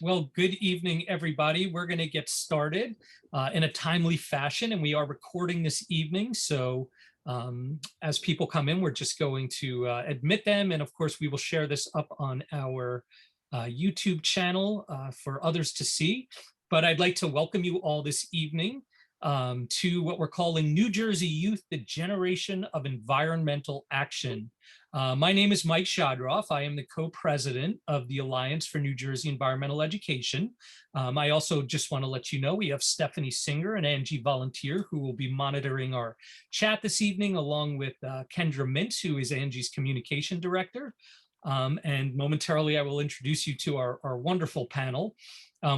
Well, good evening, everybody. We're going to get started in a timely fashion, and we are recording this evening. So as people come in, we're just going to admit them. And of course, we will share this up on our YouTube channel for others to see. But I'd like to welcome you all this evening to what we're calling New Jersey Youth, the Generation of Environmental Action. My name is Mike Chodroff. I am the co-president of the Alliance for New Jersey Environmental Education. I also just want to let you know we have Stephanie Singer, an ANJEE volunteer, who will be monitoring our chat this evening, along with Kendra Mintz, who is ANJEE's communication director. And momentarily, I will introduce you to our wonderful panel.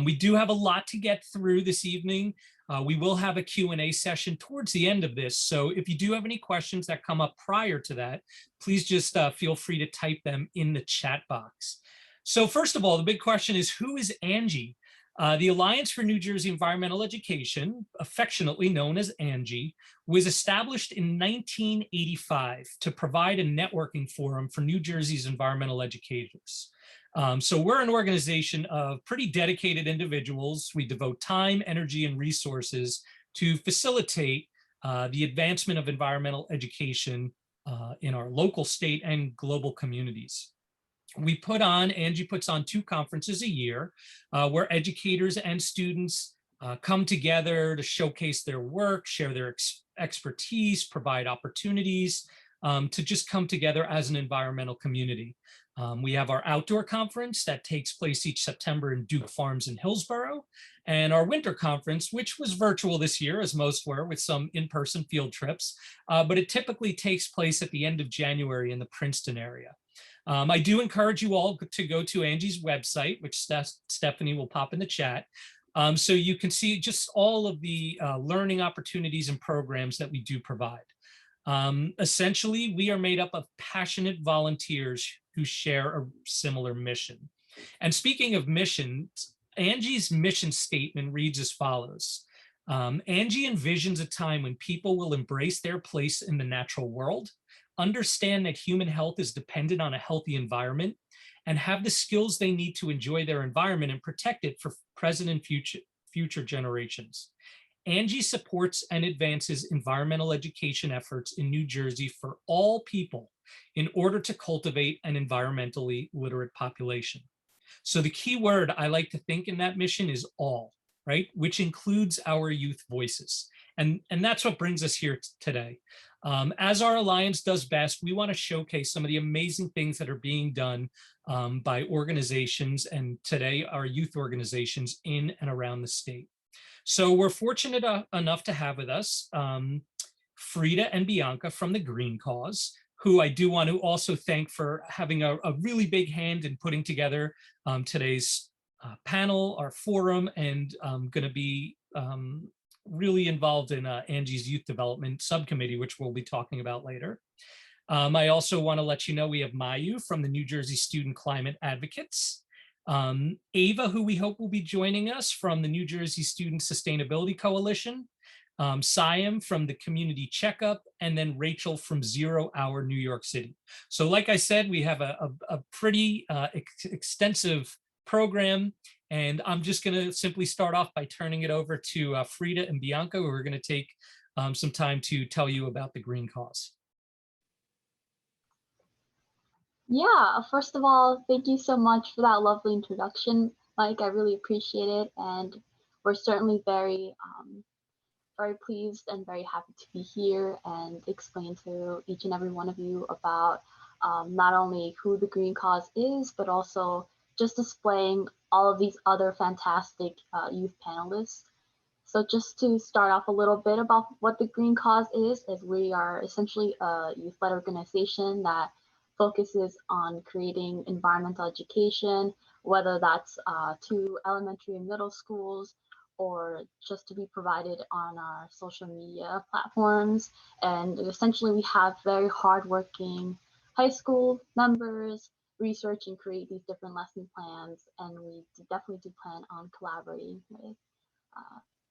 We do have a lot to get through this evening. We will have a Q&A session towards the end of this. So if you do have any questions that come up prior to that, please just feel free to type them in the chat box. So first of all, the big question is, who is ANJEE? The Alliance for New Jersey Environmental Education, affectionately known as ANJEE, was established in 1985 to provide a networking forum for New Jersey's environmental educators. So we're an organization of pretty dedicated individuals. We devote time, energy, and resources to facilitate the advancement of environmental education in our local, state, and global communities. ANJEE puts on 2 conferences a year where educators and students come together to showcase their work, share their expertise, provide opportunities to just come together as an environmental community. We have our outdoor conference that takes place each September in Duke Farms in Hillsborough, and our winter conference, which was virtual this year, as most were, with some in-person field trips, but it typically takes place at the end of January in the Princeton area. I do encourage you all to go to ANJEE's website, which Stephanie will pop in the chat, so you can see just all of the learning opportunities and programs that we do provide. Essentially, we are made up of passionate volunteers who share a similar mission. And speaking of missions, ANJEE's mission statement reads as follows. ANJEE envisions a time when people will embrace their place in the natural world, understand that human health is dependent on a healthy environment, and have the skills they need to enjoy their environment and protect it for present and future generations. ANJEE supports and advances environmental education efforts in New Jersey for all people in order to cultivate an environmentally literate population. So the key word I like to think in that mission is all, right? Which includes our youth voices. And that's what brings us here today. As our Alliance does best, we want to showcase some of the amazing things that are being done by organizations, and today our youth organizations in and around the state. So we're fortunate enough to have with us Frida and Bianca from the Green Cause, who I do want to also thank for having a really big hand in putting together today's panel, our forum, and going to be really involved in ANJEE's Youth Development Subcommittee, which we'll be talking about later. I also want to let you know we have Mayu from the New Jersey Student Climate Advocates, Ava, who we hope will be joining us from the New Jersey Student Sustainability Coalition, Siam from the Community Checkup, and then Rachel from 0 Hour New York City. So like I said, we have a pretty extensive program, and I'm just going to simply start off by turning it over to Frida and Bianca, who are going to take some time to tell you about the Green Cause. Yeah, first of all, thank you so much for that lovely introduction, Mike. I really appreciate it, and we're certainly very pleased and very happy to be here and explain to each and every one of you about not only who the Green Cause is, but also just displaying all of these other fantastic youth panelists. So just to start off a little bit about what the Green Cause is we are essentially a youth-led organization that focuses on creating environmental education, whether that's to elementary and middle schools, or just to be provided on our social media platforms. And essentially we have very hardworking high school members research and create these different lesson plans. And we definitely do plan on collaborating with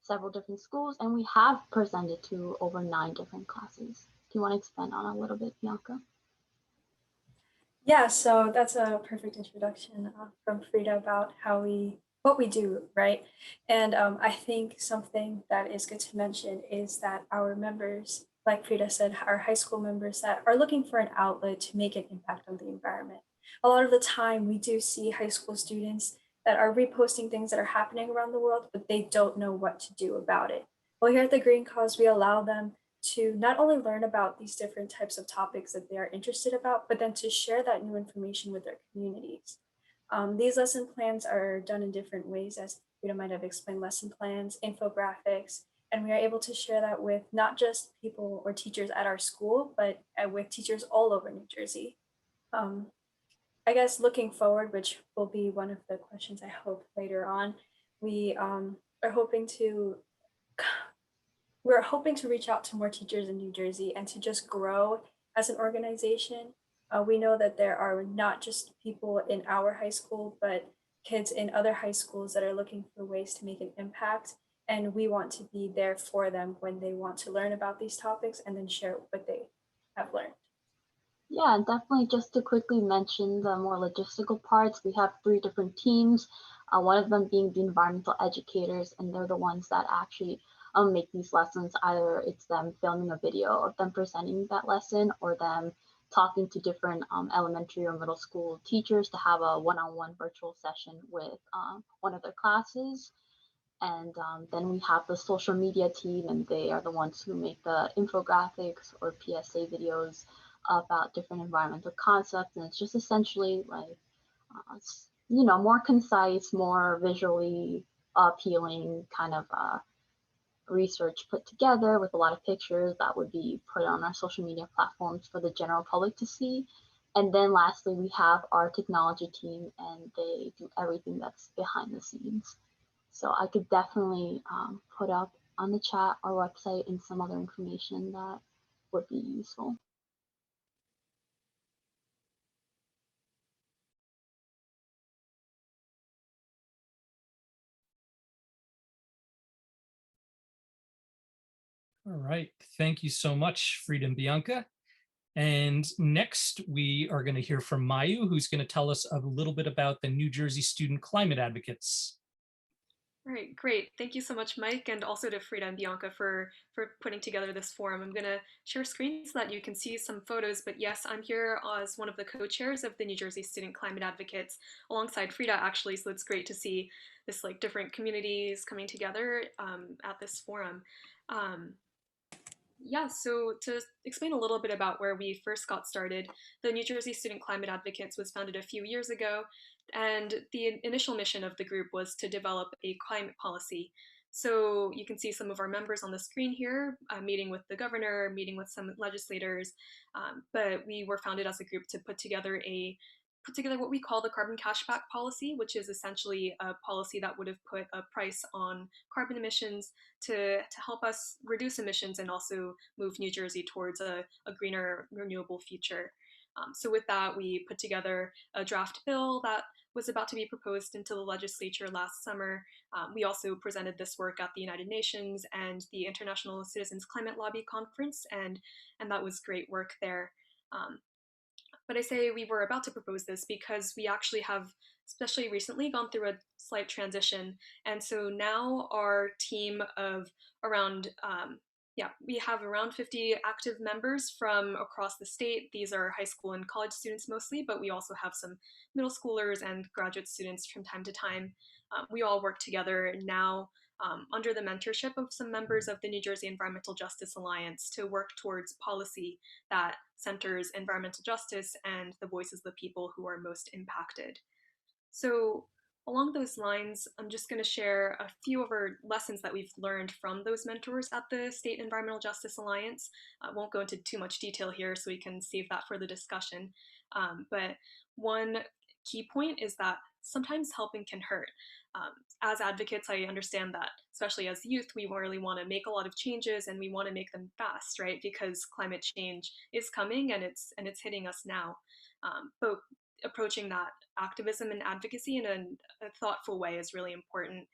several different schools, and we have presented to over 9 different classes. Do you want to expand on a little bit, Bianca? Yeah, so that's a perfect introduction from Frida about how we what we do, right? And I think something that is good to mention is that our members, like Frida said, our high school members that are looking for an outlet to make an impact on the environment. A lot of the time, we do see high school students that are reposting things that are happening around the world, but they don't know what to do about it. Well, here at the Green Cause, we allow them to not only learn about these different types of topics that they are interested about, but then to share that new information with their communities. These lesson plans are done in different ways, as Rita might have explained, lesson plans, infographics, and we are able to share that with not just people or teachers at our school, but with teachers all over New Jersey. Um, I guess looking forward, which will be one of the questions I hope later on, we are hoping to we're hoping to reach out to more teachers in New Jersey and to just grow as an organization. We know that there are not just people in our high school, but kids in other high schools that are looking for ways to make an impact. And we want to be there for them when they want to learn about these topics and then share what they have learned. Yeah, and definitely just to quickly mention the more logistical parts, we have three different teams. One of them being the environmental educators, and they're the ones that actually make these lessons. Either it's them filming a video of them presenting that lesson, or them talking to different elementary or middle school teachers to have a one-on-one virtual session with one of their classes. And then we have the social media team, and they are the ones who make the infographics or PSA videos about different environmental concepts. And it's just essentially like, more concise, more visually appealing kind of research put together with a lot of pictures that would be put on our social media platforms for the general public to see. And then lastly, we have our technology team, and they do everything that's behind the scenes. So I could definitely put up on the chat our website and some other information that would be useful. All right. Thank you so much, Frida and Bianca. And next, we are going to hear from Mayu, who's going to tell us a little bit about the New Jersey Student Climate Advocates. All right, great. Thank you so much, Mike, and also to Frida and Bianca for putting together this forum. I'm going to share screen so that you can see some photos, but yes, I'm here as one of the co-chairs of the New Jersey Student Climate Advocates alongside Frida, actually, so it's great to see this like different communities coming together at this forum. Um, yeah, so to explain a little bit about where we first got started, the New Jersey Student Climate Advocates was founded a few years ago, and the initial mission of the group was to develop a climate policy. So you can see some of our members on the screen here, meeting with the governor, meeting with some legislators, but we were founded as a group to put together what we call the carbon cashback policy, which is essentially a policy that would have put a price on carbon emissions to help us reduce emissions and also move New Jersey towards a greener, renewable future. So with that, we put together a draft bill that was about to be proposed into the legislature last summer. We also presented this work at the United Nations and the International Citizens Climate Lobby Conference, and that was great work there. Um, but I say we were about to propose this because we actually have, especially recently, gone through a slight transition. And so now our team of around, we have around 50 active members from across the state. These are high school and college students mostly, but we also have some middle schoolers and graduate students from time to time. We all work together now under the mentorship of some members of the New Jersey Environmental Justice Alliance to work towards policy that centers environmental justice and the voices of the people who are most impacted. So along those lines, I'm just going to share a few of our lessons that we've learned from those mentors at the State Environmental Justice Alliance. I won't go into too much detail here so we can save that for the discussion. But one key point is that sometimes helping can hurt. As advocates, I understand that, especially as youth, we really want to make a lot of changes and we want to make them fast, right? Because climate change is coming and it's hitting us now. But approaching that activism and advocacy in a thoughtful way is really important.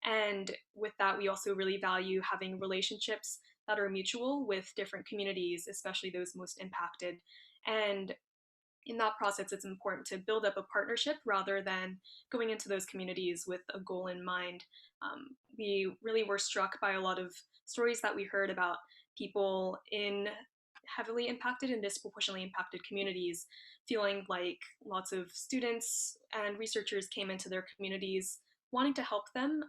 And with that, we also really value having relationships that are mutual with different communities, especially those most impacted. And in that process, it's important to build up a partnership rather than going into those communities with a goal in mind. We really were struck by a lot of stories that we heard about people in heavily impacted and disproportionately impacted communities feeling like lots of students and researchers came into their communities wanting to help them,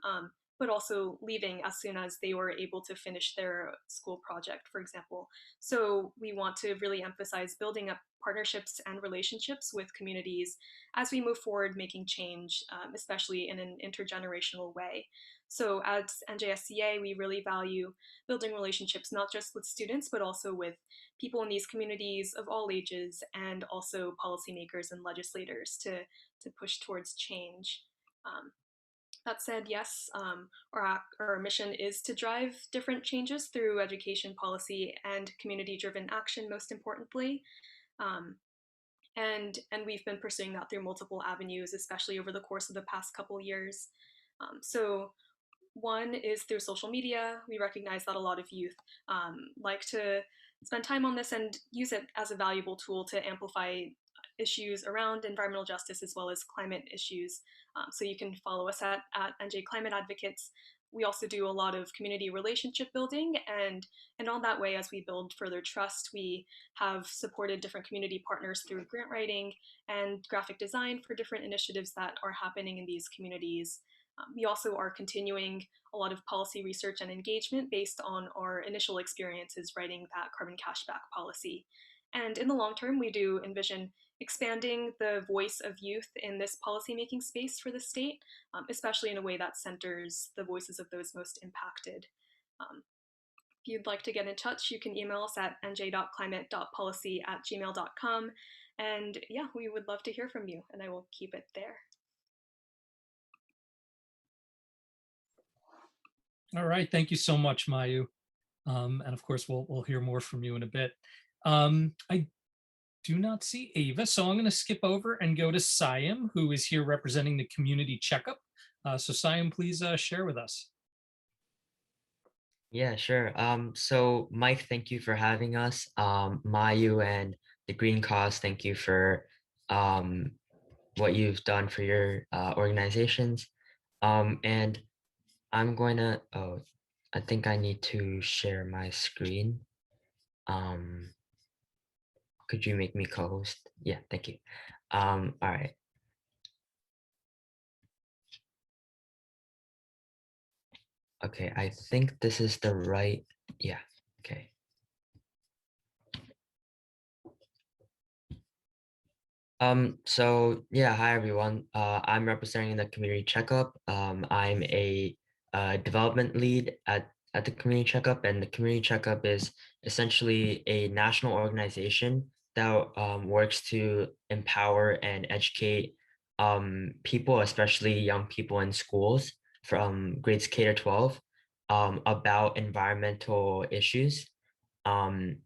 but also leaving as soon as they were able to finish their school project, for example. So we want to really emphasize building up partnerships and relationships with communities as we move forward making change, especially in an intergenerational way. So at NJSCA, we really value building relationships not just with students, but also with people in these communities of all ages and also policymakers and legislators to push towards change. Um, that said, yes, our mission is to drive different changes through education policy and community-driven action, most importantly. Um, and we've been pursuing that through multiple avenues, especially over the course of the past couple years. So one is through social media. We recognize that a lot of youth like to spend time on this and use it as a valuable tool to amplify issues around environmental justice as well as climate issues. So you can follow us at ANJEE Climate Advocates. We also do a lot of community relationship building, and on that way, as we build further trust, we have supported different community partners through grant writing and graphic design for different initiatives that are happening in these communities. We also are continuing a lot of policy research and engagement based on our initial experiences writing that carbon cashback policy. And in the long term, we do envision expanding the voice of youth in this policymaking space for the state, especially in a way that centers the voices of those most impacted. If you'd like to get in touch, you can email us at nj.climate.policy@gmail.com. And yeah, we would love to hear from you, and I will keep it there. All right, thank you so much, Mayu. And of course, we'll hear more from you in a bit. I do not see Ava, so I'm going to skip over and go to Siam, who is here representing the Community Checkup. So Siam, please share with us. Yeah, sure. So Mike, thank you for having us. Mayu and the Green Cause, thank you for what you've done for your organizations. And I'm going to, I think I need to share my screen. Could you make me co-host? Yeah, thank you. All right. Okay, I think this is the right, yeah, okay. So yeah, hi everyone. I'm representing the Community Checkup. I'm a development lead at the Community Checkup, and the Community Checkup is essentially a national organization that works to empower and educate people, especially young people in schools from grades K to 12, about environmental issues and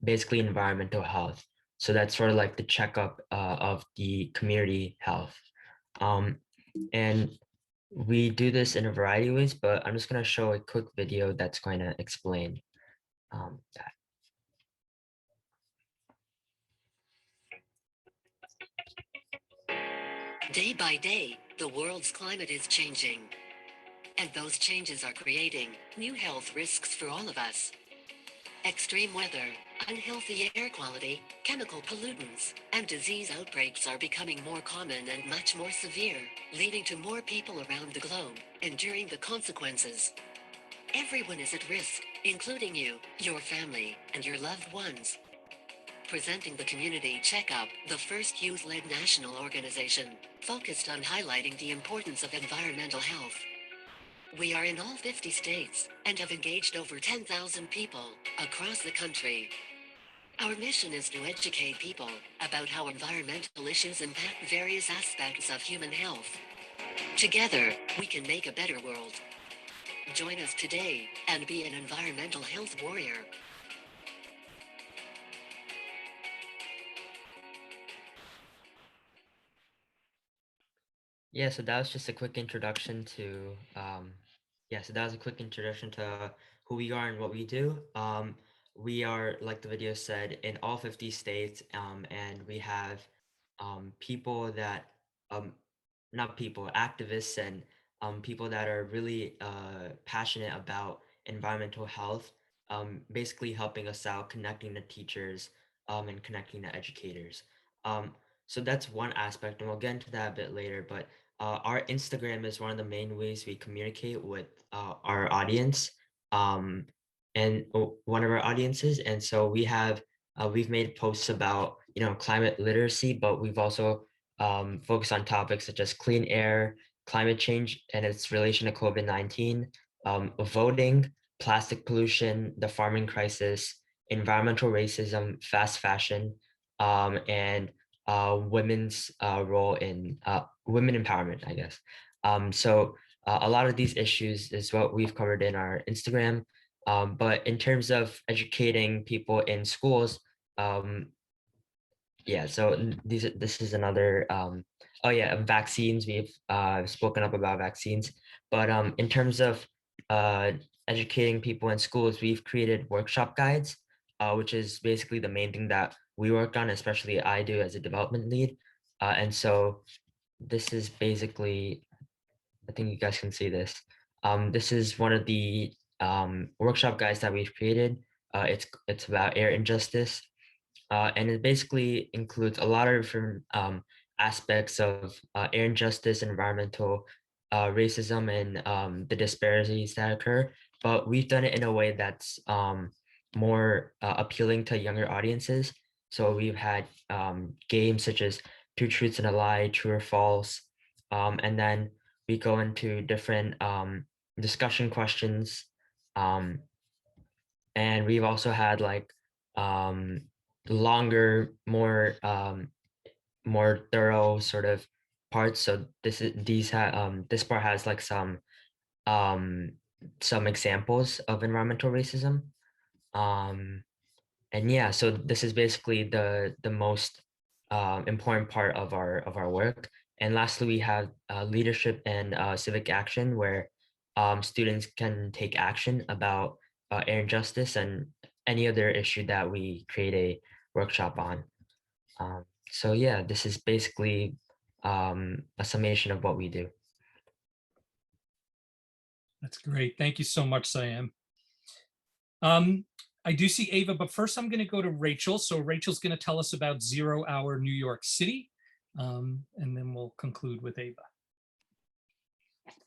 basically environmental health. So that's sort of like the checkup of the community health. And we do this in a variety of ways, but I'm just going to show a quick video that's going to explain that. Day by day, the world's climate is changing. And those changes are creating new health risks for all of us. Extreme weather, unhealthy air quality, chemical pollutants, and disease outbreaks are becoming more common and much more severe, leading to more people around the globe enduring the consequences. Everyone is at risk, including you, your family, and your loved ones. Presenting the Community Checkup, the first youth-led national organization focused on highlighting the importance of environmental health. We are in all 50 states and have engaged over 10,000 people across the country. Our mission is to educate people about how environmental issues impact various aspects of human health. Together, we can make a better world. Join us today and be an environmental health warrior. Yeah, so that was just a quick introduction to, so that was a quick introduction to who we are and what we do. we are, like the video said, in all 50 states, and we have people that, not people, activists and people that are really passionate about environmental health, basically helping us out, connecting the teachers and connecting the educators. So that's one aspect, and we'll get into that a bit later, but our Instagram is one of the main ways we communicate with our audience and one of our audiences. And so we've made posts about, climate literacy, but we've also focused on topics such as clean air, climate change and its relation to COVID-19, voting, plastic pollution, the farming crisis, environmental racism, fast fashion, and women's role in women empowerment, I guess. So a lot of these issues is what we've covered in our Instagram. But in terms of educating people in schools, yeah, so this is another, oh yeah, vaccines, we've spoken up about vaccines, but in terms of educating people in schools, we've created workshop guides, which is basically the main thing that we work on, especially I do as a development lead. And so this is basically, I think you guys can see this. This is one of the workshop guides that we've created. It's about air injustice. And it basically includes a lot of different aspects of air injustice, environmental racism, and the disparities that occur. But we've done it in a way that's more appealing to younger audiences. So we've had games such as Two Truths and a Lie, True or False, and then we go into different discussion questions. And we've also had like longer, more thorough sort of parts. So this part has like some examples of environmental racism. And yeah, so this is basically the most important part of our work. And lastly, we have leadership and civic action, where students can take action about air injustice and any other issue that we create a workshop on. So yeah, this is basically a summation of what we do. That's great. Thank you so much, Siam. I do see Ava, but first I'm going to go to Rachel. So Rachel's going to tell us about 0 Hour New York City, and then we'll conclude with Ava.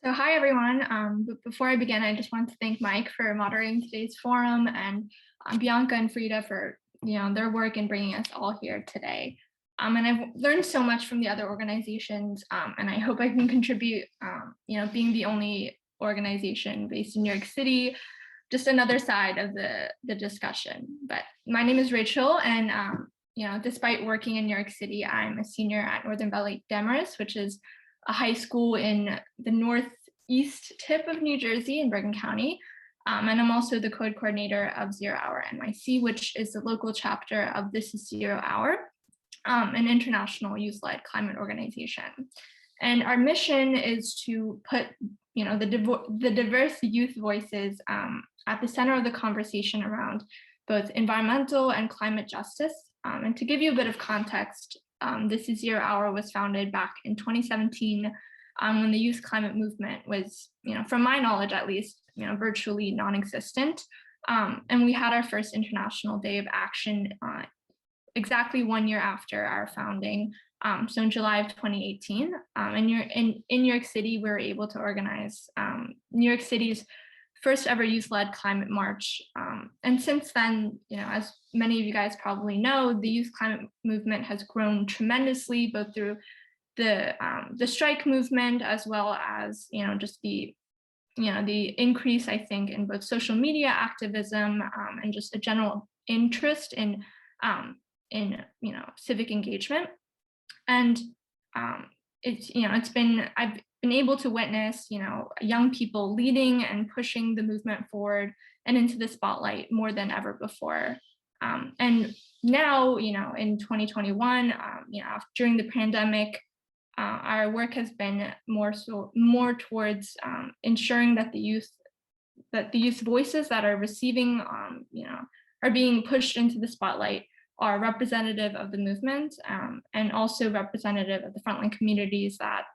So hi, everyone. But before I begin, I just want to thank Mike for moderating today's forum, and Bianca and Frida for their work in bringing us all here today. And I've learned so much from the other organizations, and I hope I can contribute, being the only organization based in New York City, just another side of the discussion. But my name is Rachel, and despite working in New York City, I'm a senior at Northern Valley Demarest, which is a high school in the northeast tip of New Jersey in Bergen County. And I'm also the code coordinator of 0 Hour NYC, which is the local chapter of This Is 0 Hour, an international youth-led climate organization. And our mission is to put the diverse youth voices at the center of the conversation around both environmental and climate justice. And to give you a bit of context, This Is 0 Hour was founded back in 2017 when the youth climate movement was, from my knowledge at least, virtually non-existent. And we had our first International Day of Action exactly 1 year after our founding. So in July of 2018, in New York City, we were able to organize New York City's first ever youth-led climate march. And since then, as many of you guys probably know, the youth climate movement has grown tremendously, both through the strike movement, as well as, just the increase, I think, in both social media activism and just a general interest in civic engagement. And I've been able to witness, young people leading and pushing the movement forward and into the spotlight more than ever before. And now, in 2021, during the pandemic, our work has been more towards ensuring that the youth voices that are receiving, are being pushed into the spotlight are representative of the movement, and also representative of the frontline communities that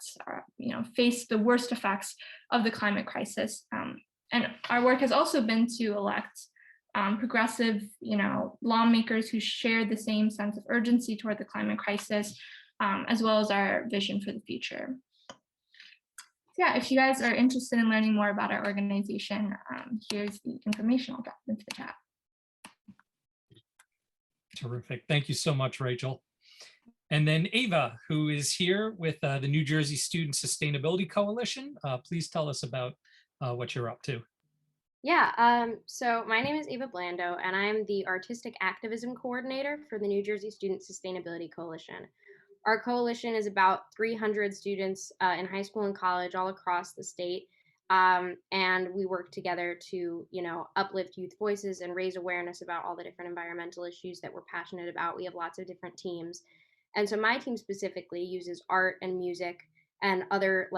face the worst effects of the climate crisis. And our work has also been to elect progressive, lawmakers who share the same sense of urgency toward the climate crisis, as well as our vision for the future. So yeah, if you guys are interested in learning more about our organization, here's the information. I'll drop it into the chat. Terrific. Thank you so much, Rachel. And then Ava, who is here with the New Jersey Student Sustainability Coalition. Please tell us about what you're up to. Yeah, so my name is Ava Blando, and I'm the Artistic Activism Coordinator for the New Jersey Student Sustainability Coalition. Our coalition is about 300 students in high school and college all across the state, and we work together to, uplift youth voices and raise awareness about all the different environmental issues that we're passionate about. We have lots of different teams, and so my team specifically uses art and music and other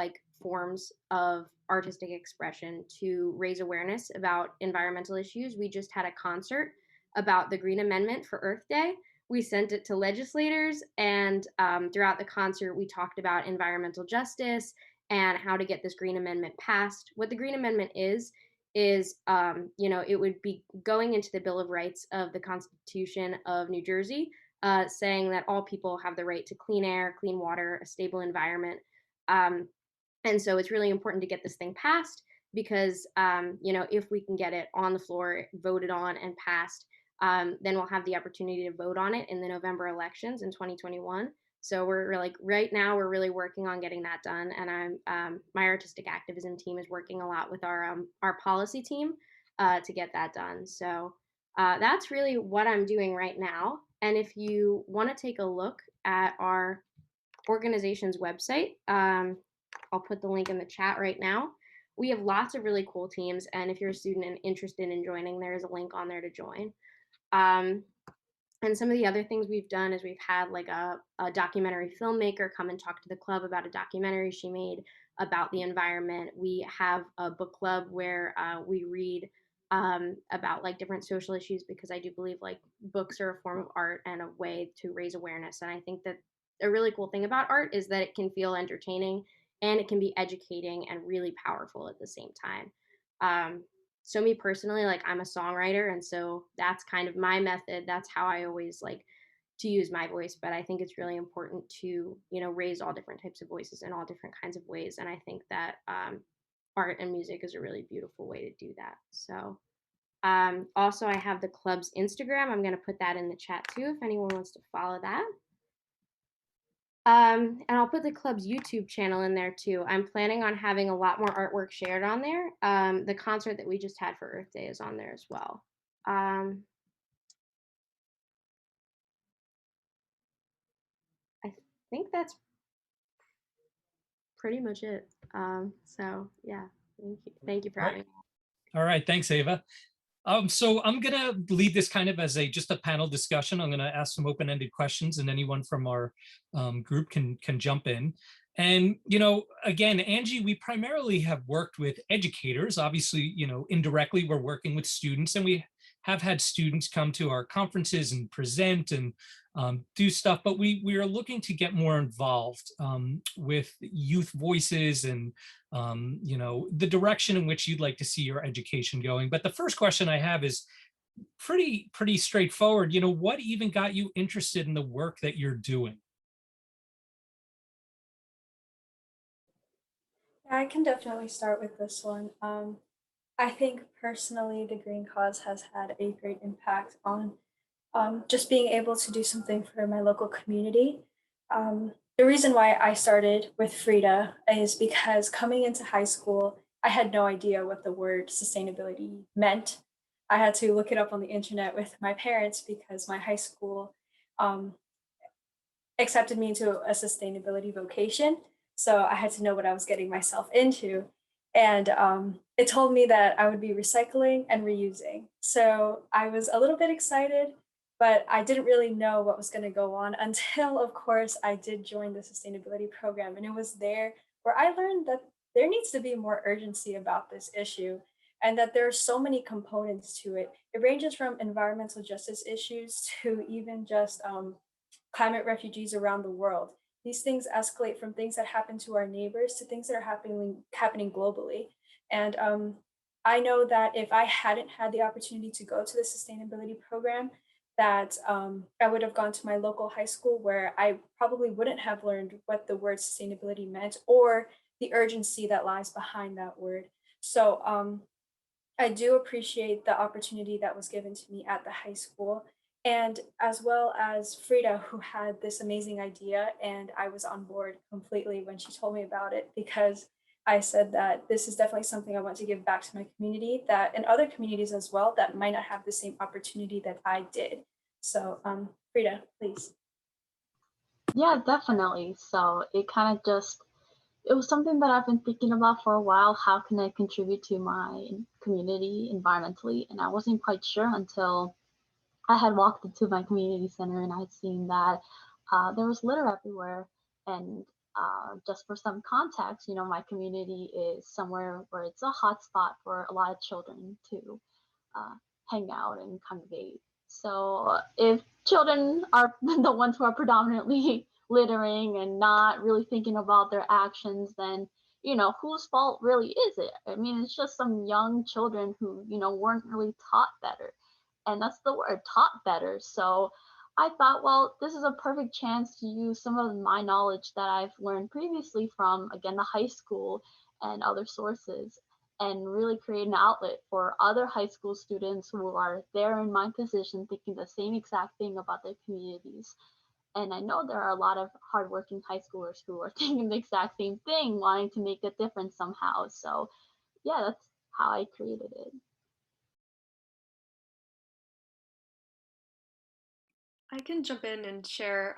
forms of artistic expression to raise awareness about environmental issues. We just had a concert about the Green Amendment for Earth Day. We sent it to legislators, and throughout the concert, we talked about environmental justice and how to get this Green Amendment passed. What the Green Amendment is it would be going into the Bill of Rights of the Constitution of New Jersey, saying that all people have the right to clean air, clean water, a stable environment. And so it's really important to get this thing passed because, if we can get it on the floor, voted on and passed, then we'll have the opportunity to vote on it in the November elections in 2021. So we're right now, we're really working on getting that done. And my artistic activism team is working a lot with our policy team to get that done. So that's really what I'm doing right now. And if you want to take a look at our organization's website, I'll put the link in the chat right now. We have lots of really cool teams, and if you're a student and interested in joining, there is a link on there to join. And some of the other things we've done is we've had a documentary filmmaker come and talk to the club about a documentary she made about the environment. We have a book club where we read about different social issues, because I do believe books are a form of art and a way to raise awareness. And I think that a really cool thing about art is that it can feel entertaining and it can be educating and really powerful at the same time. So me personally, I'm a songwriter, and so that's kind of my method. That's how I always like to use my voice. But I think it's really important to, raise all different types of voices in all different kinds of ways. And I think that art and music is a really beautiful way to do that. So also I have the club's Instagram. I'm going to put that in the chat too, if anyone wants to follow that. And I'll put the club's YouTube channel in there too. I'm planning on having a lot more artwork shared on there. The concert that we just had for Earth Day is on there as well. I think that's pretty much it. So yeah, thank you for having me. All right, thanks, Ava. So I'm gonna lead this kind of as just a panel discussion. I'm gonna ask some open-ended questions, and anyone from our group can jump in. And again, Angie, we primarily have worked with educators. Obviously, indirectly we're working with students, and we have had students come to our conferences and present and do stuff, but we are looking to get more involved with youth voices and the direction in which you'd like to see your education going. But the first question I have is pretty straightforward. What even got you interested in the work that you're doing? Yeah, I can definitely start with this one. I think personally, the Green Cause has had a great impact on just being able to do something for my local community. The reason why I started with Frida is because coming into high school, I had no idea what the word sustainability meant. I had to look it up on the internet with my parents because my high school accepted me into a sustainability vocation. So I had to know what I was getting myself into. And it told me that I would be recycling and reusing. So I was a little bit excited, but I didn't really know what was going to go on until, of course, I did join the sustainability program. And it was there where I learned that there needs to be more urgency about this issue. and that there are so many components to it. It ranges from environmental justice issues to even just climate refugees around the world. These things escalate from things that happen to our neighbors to things that are happening globally. And I know that if I hadn't had the opportunity to go to the sustainability program, that I would have gone to my local high school where I probably wouldn't have learned what the word sustainability meant or the urgency that lies behind that word. So I do appreciate the opportunity that was given to me at the high school, and as well as Frida, who had this amazing idea. And I was on board completely when she told me about it, because I said that this is definitely something I want to give back to my community, that and other communities as well that might not have the same opportunity that I did. So Frida, please. Yeah, definitely. So it was something that I've been thinking about for a while. How can I contribute to my community environmentally? And I wasn't quite sure until I had walked into my community center and I had seen that there was litter everywhere. And just for some context, my community is somewhere where it's a hot spot for a lot of children to uh, hang out and congregate. So if children are the ones who are predominantly littering and not really thinking about their actions, then whose fault really is it? I mean, it's just some young children who weren't really taught better, and that's the word, taught better. So I thought, well, this is a perfect chance to use some of my knowledge that I've learned previously from, again, the high school and other sources, and really create an outlet for other high school students who are there in my position thinking the same exact thing about their communities. And I know there are a lot of hardworking high schoolers who are thinking the exact same thing, wanting to make a difference somehow. So yeah, that's how I created it. I can jump in and share.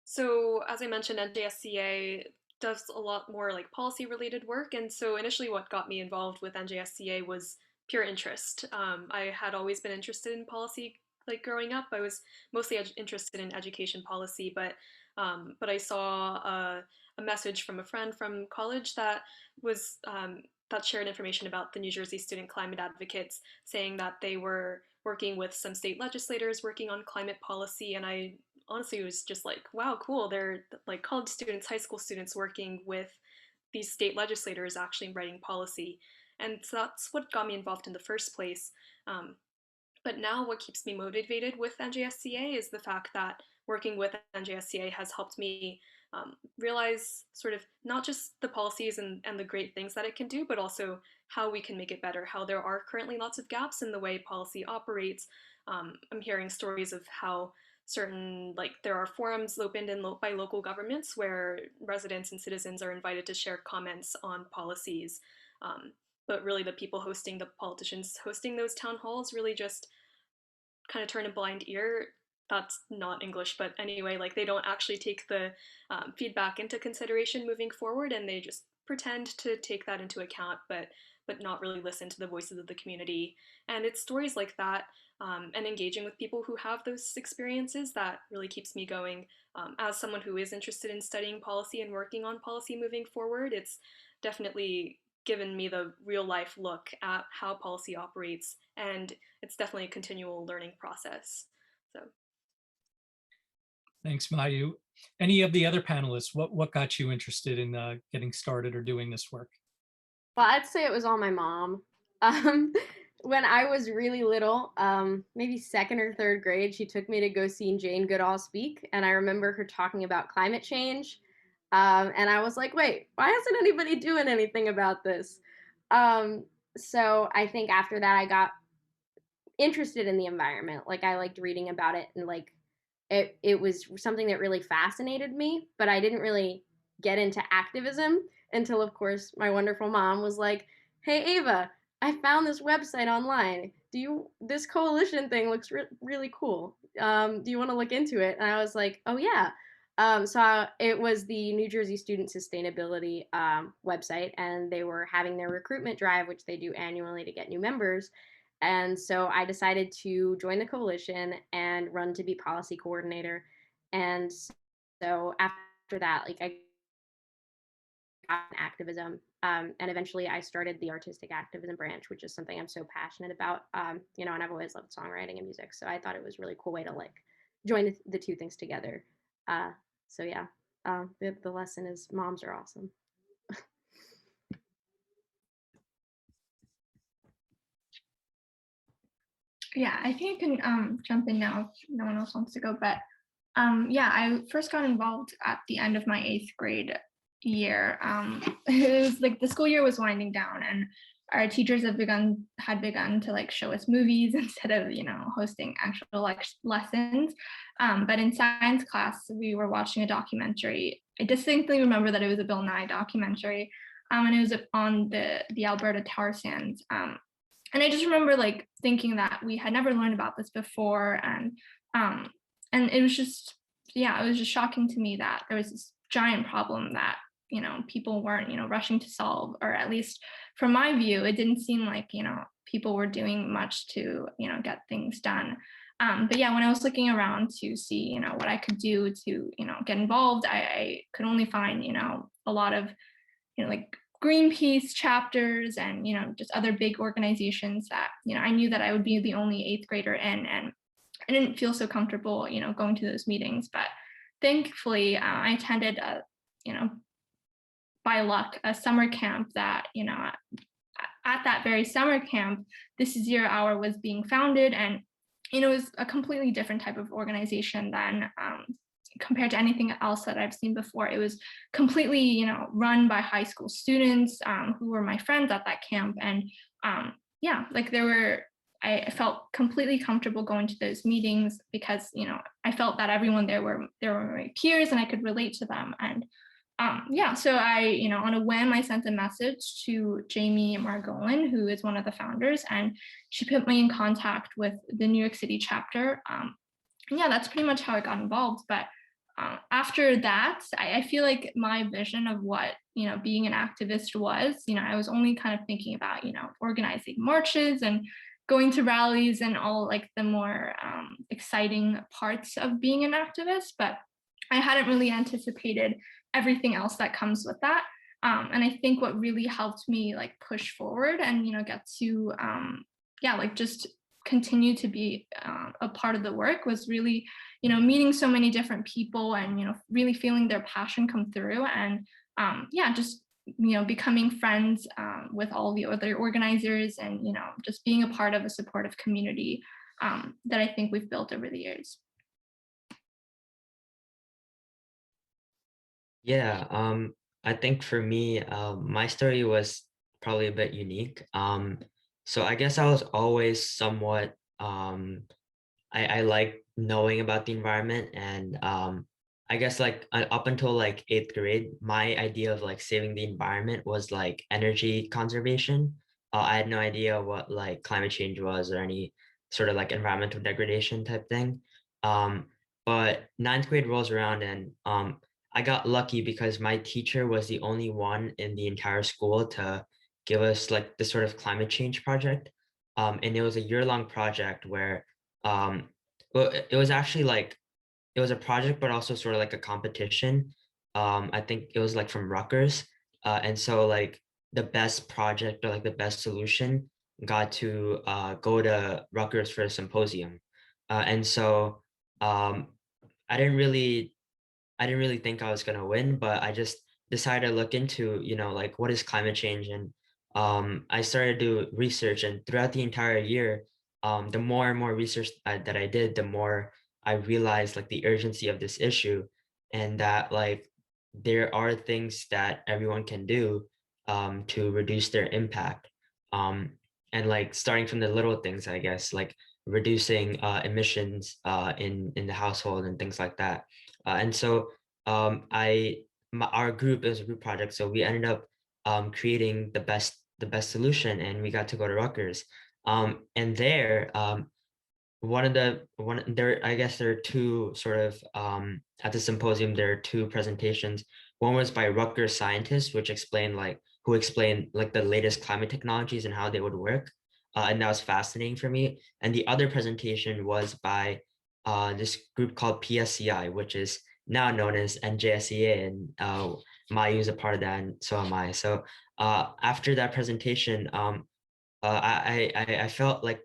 So as I mentioned, NJSCA does a lot more like policy related work. And so initially what got me involved with NJSCA was pure interest. I had always been interested in policy like growing up. I was mostly interested in education policy, but I saw a message from a friend from college that was that shared information about the New Jersey Student Climate Advocates, saying that they were working with some state legislators working on climate policy. And I honestly was just like, wow, cool. They're like college students, high school students working with these state legislators actually writing policy. And so that's what got me involved in the first place. But now what keeps me motivated with NJSCA is the fact that working with NJSCA has helped me realize sort of not just the policies and the great things that it can do, but also how we can make it better, how there are currently lots of gaps in the way policy operates. I'm hearing stories of how certain, like there are forums opened by local governments where residents and citizens are invited to share comments on policies. But really the people hosting, the politicians hosting those town halls really just kind of turn a blind ear. That's not English, but anyway, like they don't actually take the feedback into consideration moving forward, and they just pretend to take that into account, but not really listen to the voices of the community. And it's stories like that, and engaging with people who have those experiences that really keeps me going. As someone who is interested in studying policy and working on policy moving forward, it's definitely given me the real life look at how policy operates, and it's definitely a continual learning process. So Thanks, Mayu. Any of the other panelists, what got you interested in getting started or doing this work? Well, I'd say it was all my mom. When I was really little, maybe second or third grade, she took me to go see Jane Goodall speak. And I remember her talking about climate change. And I was like, wait, why isn't anybody doing anything about this? So I think after that, I got interested in the environment. Like I liked reading about it, and like it was something that really fascinated me, but I didn't really get into activism until of course my wonderful mom was like, "Hey Ava, I found this website online. This coalition thing looks really cool. Do you want to look into it?" And I was like, "Oh yeah." It was the New Jersey Student Sustainability website, and they were having their recruitment drive, which they do annually to get new members. And so I decided to join the coalition and run to be policy coordinator. And so after that, like I activism. And eventually I started the artistic activism branch, which is something I'm so passionate about, you know, and I've always loved songwriting and music. So I thought it was a really cool way to like join the two things together. So yeah, the lesson is moms are awesome. Yeah, I think I can jump in now if no one else wants to go, but yeah, I first got involved at the end of my 8th grade year. It was like the school year was winding down, and our teachers had begun to like show us movies instead of, you know, hosting actual lessons. But in science class, we were watching a documentary. I distinctly remember that it was a Bill Nye documentary, and it was on the Alberta tar sands. And I just remember like thinking that we had never learned about this before, and it was just, yeah, it was just shocking to me that there was this giant problem that, you know, people weren't, you know, rushing to solve, or at least from my view, it didn't seem like, you know, people were doing much to, you know, get things done. But yeah, when I was looking around to see, you know, what I could do to, you know, get involved, I could only find, you know, a lot of, you know, like Greenpeace chapters and, you know, just other big organizations that, you know, I knew that I would be the only 8th grader in, and I didn't feel so comfortable, you know, going to those meetings. But thankfully, I attended you know, by luck, a summer camp that, you know, at that very summer camp, This Is Your Hour was being founded, and, you know, it was a completely different type of organization than compared to anything else that I've seen before. It was completely, you know, run by high school students who were my friends at that camp. And yeah, like I felt completely comfortable going to those meetings because, you know, I felt that everyone there were my peers and I could relate to them. And yeah, so I, you know, on a whim, I sent a message to Jamie Margolin, who is one of the founders, and she put me in contact with the New York City chapter. Yeah, that's pretty much how I got involved. But after that, I feel like my vision of what, you know, being an activist was, you know, I was only kind of thinking about, you know, organizing marches and going to rallies and all like the more exciting parts of being an activist, but I hadn't really anticipated everything else that comes with that. And I think what really helped me like push forward and, you know, get to, yeah, like just continue to be a part of the work was really, you know, meeting so many different people and, you know, really feeling their passion come through, and yeah, just, you know, becoming friends with all the other organizers, and, you know, just being a part of a supportive community that I think we've built over the years. Yeah, I think for me, my story was probably a bit unique. So I guess I was always somewhat, I like knowing about the environment, and I guess like up until like 8th grade, my idea of like saving the environment was like energy conservation. I had no idea what like climate change was or any sort of like environmental degradation type thing. But 9th grade rolls around, and I got lucky because my teacher was the only one in the entire school to give us like this sort of climate change project. And it was a year-long project where, well, it was actually like, it was a project, but also sort of like a competition. I think it was like from Rutgers. And so like the best project or like the best solution got to go to Rutgers for a symposium. And so I didn't really think I was gonna win, but I just decided to look into, you know, like what is climate change, and I started to do research, and throughout the entire year, the more and more research that I did, the more I realized like the urgency of this issue, and that like there are things that everyone can do to reduce their impact, and like starting from the little things, I guess, like reducing emissions in the household and things like that. And so our group is a group project, so we ended up creating the best solution, and we got to go to Rutgers. And there, I guess there are two sort of at the symposium there are two presentations. One was by Rutgers scientists, who explained like the latest climate technologies and how they would work, and that was fascinating for me. And the other presentation was by this group called PSCI, which is now known as NJSEA, and Mayu is a part of that, and so am I. So after that presentation, I felt like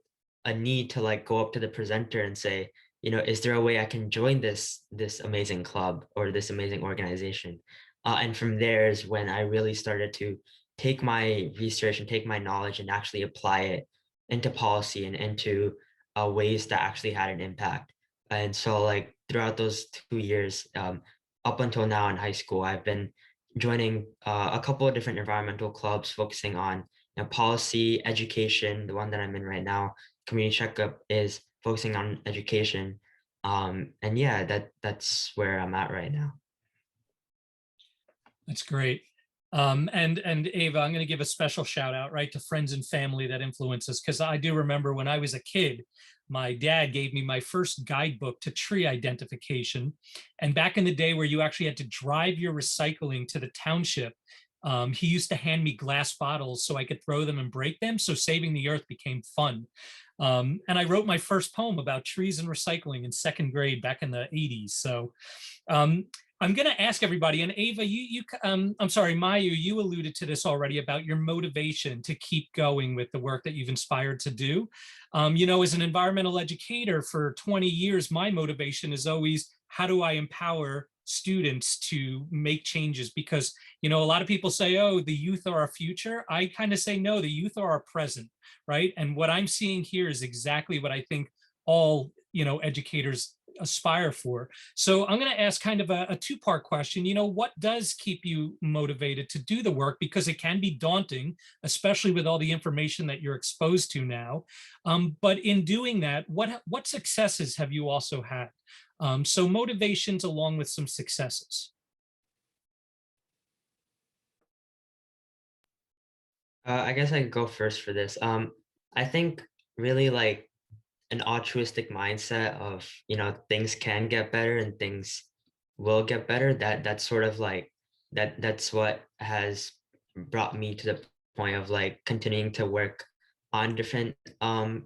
a need to like go up to the presenter and say, is there a way I can join this amazing club or this amazing organization? And from there is when I really started to take my research and take my knowledge and actually apply it into policy and into ways that actually had an impact. And so like throughout those 2 years, up until now in high school, I've been joining a couple of different environmental clubs focusing on policy, education. The one that I'm in right now, Community Checkup, is focusing on education. And yeah, that's where I'm at right now. That's great. And Ava, I'm going to give a special shout out, right, to friends and family that influence us, because I do remember when I was a kid, my dad gave me my first guidebook to tree identification. And back in the day where you actually had to drive your recycling to the township, he used to hand me glass bottles so I could throw them and break them. So saving the earth became fun. And I wrote my first poem about trees and recycling in second grade back in the 80s. So I'm going to ask everybody, and Ava, I'm sorry, Mayu, you alluded to this already about your motivation to keep going with the work that you've inspired to do. As an environmental educator for 20 years, my motivation is always, how do I empower students to make changes? Because, a lot of people say, oh, the youth are our future. I kind of say, no, the youth are our present, right? And what I'm seeing here is exactly what I think all, educators aspire for. So I'm going to ask kind of a two-part question. What does keep you motivated to do the work? Because it can be daunting, especially with all the information that you're exposed to now. But in doing that, what successes have you also had? So motivations along with some successes. I guess I can go first for this. I think really like an altruistic mindset of, things can get better and things will get better. That's sort of like that's what has brought me to the point of like continuing to work on different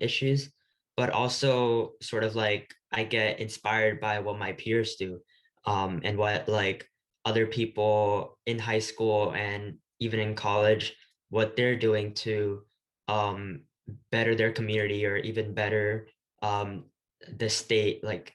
issues, but also sort of like I get inspired by what my peers do, and what like other people in high school and even in college, what they're doing to um better their community or even better um the state, like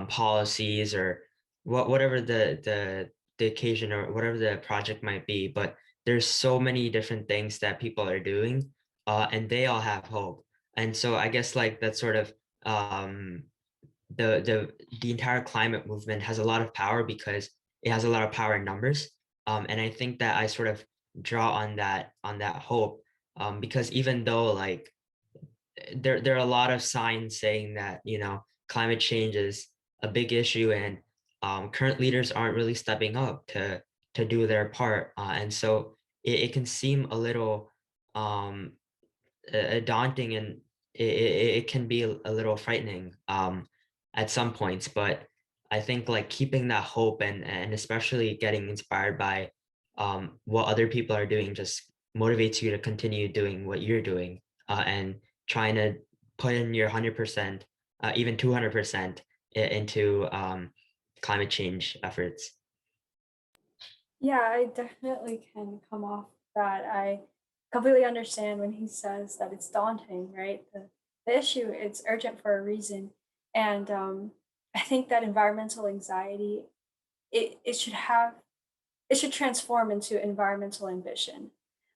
policies or whatever the occasion or whatever the project might be. But there's so many different things that people are doing, and they all have hope. And so I guess like that's sort of um the entire climate movement has a lot of power because it has a lot of power in numbers. And I think that I sort of draw on that hope, because even though like there are a lot of signs saying that climate change is a big issue, and current leaders aren't really stepping up to do their part, and so it can seem a little um, daunting, and it can be a little frightening at some points. But I think like keeping that hope and especially getting inspired by what other people are doing just motivates you to continue doing what you're doing, and trying to put in your 100%, even 200% into climate change efforts. Yeah, I definitely can come off that. I completely understand when he says that it's daunting, right? The issue, it's urgent for a reason. And I think that environmental anxiety, it should have, it should transform into environmental ambition.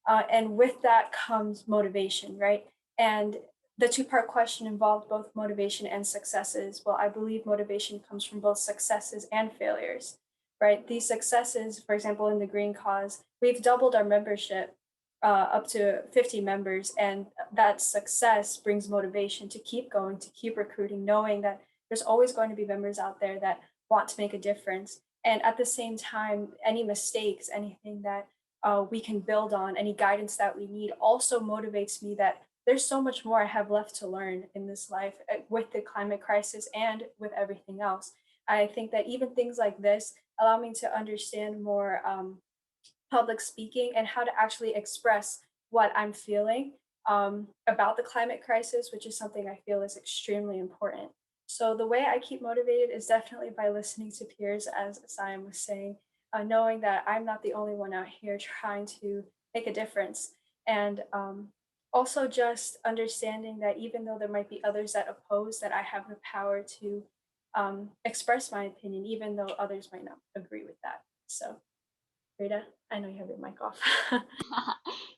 And with that comes motivation, right? And the two-part question involved both motivation and successes. Well, I believe motivation comes from both successes and failures, right? These successes, for example, in the Green Cause, we've doubled our membership up to 50 members, and that success brings motivation to keep going, to keep recruiting, knowing that there's always going to be members out there that want to make a difference. And at the same time, any mistakes, anything that we can build on, any guidance that we need also motivates me that there's so much more I have left to learn in this life with the climate crisis and with everything else. I think that even things like this allow me to understand more public speaking and how to actually express what I'm feeling about the climate crisis, which is something I feel is extremely important. So the way I keep motivated is definitely by listening to peers, as Siam was saying, knowing that I'm not the only one out here trying to make a difference. And also just understanding that even though there might be others that oppose, that I have the power to express my opinion, even though others might not agree with that. So, Rita, I know you have your mic off.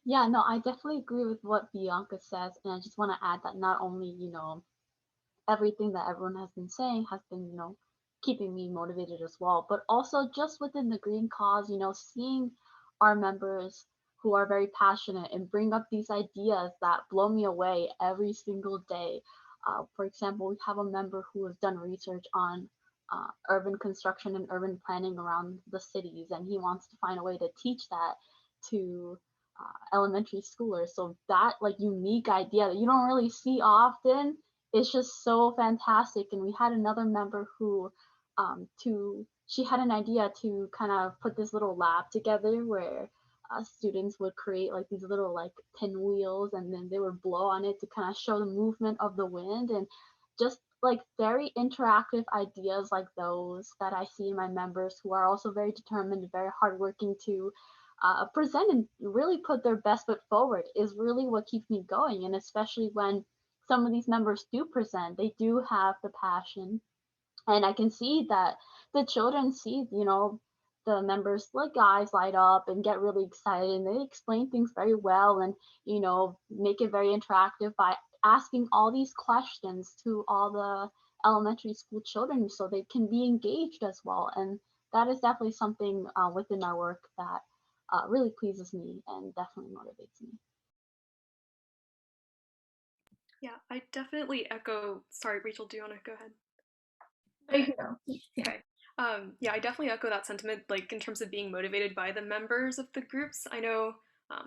Yeah, no, I definitely agree with what Bianca says. And I just want to add that not only, everything that everyone has been saying has been, keeping me motivated as well, but also just within the green cause, seeing our members who are very passionate and bring up these ideas that blow me away every single day. For example, we have a member who has done research on urban construction and urban planning around the cities, and he wants to find a way to teach that to elementary schoolers. So that like unique idea that you don't really see often is just so fantastic. And we had another member who she had an idea to kind of put this little lab together where students would create like these little like pinwheels, and then they would blow on it to kind of show the movement of the wind, and just like very interactive ideas like those that I see in my members who are also very determined and very hardworking to present and really put their best foot forward is really what keeps me going. And especially when some of these members do present, they do have the passion. And I can see that the children see, the members, like eyes light up and get really excited, and they explain things very well, and, make it very interactive by asking all these questions to all the elementary school children so they can be engaged as well. And that is definitely something within our work that really pleases me and definitely motivates me. Yeah, I definitely echo. Sorry, Rachel, do you want to go ahead? Yeah. Okay. Yeah, I definitely echo that sentiment, like in terms of being motivated by the members of the groups. I know,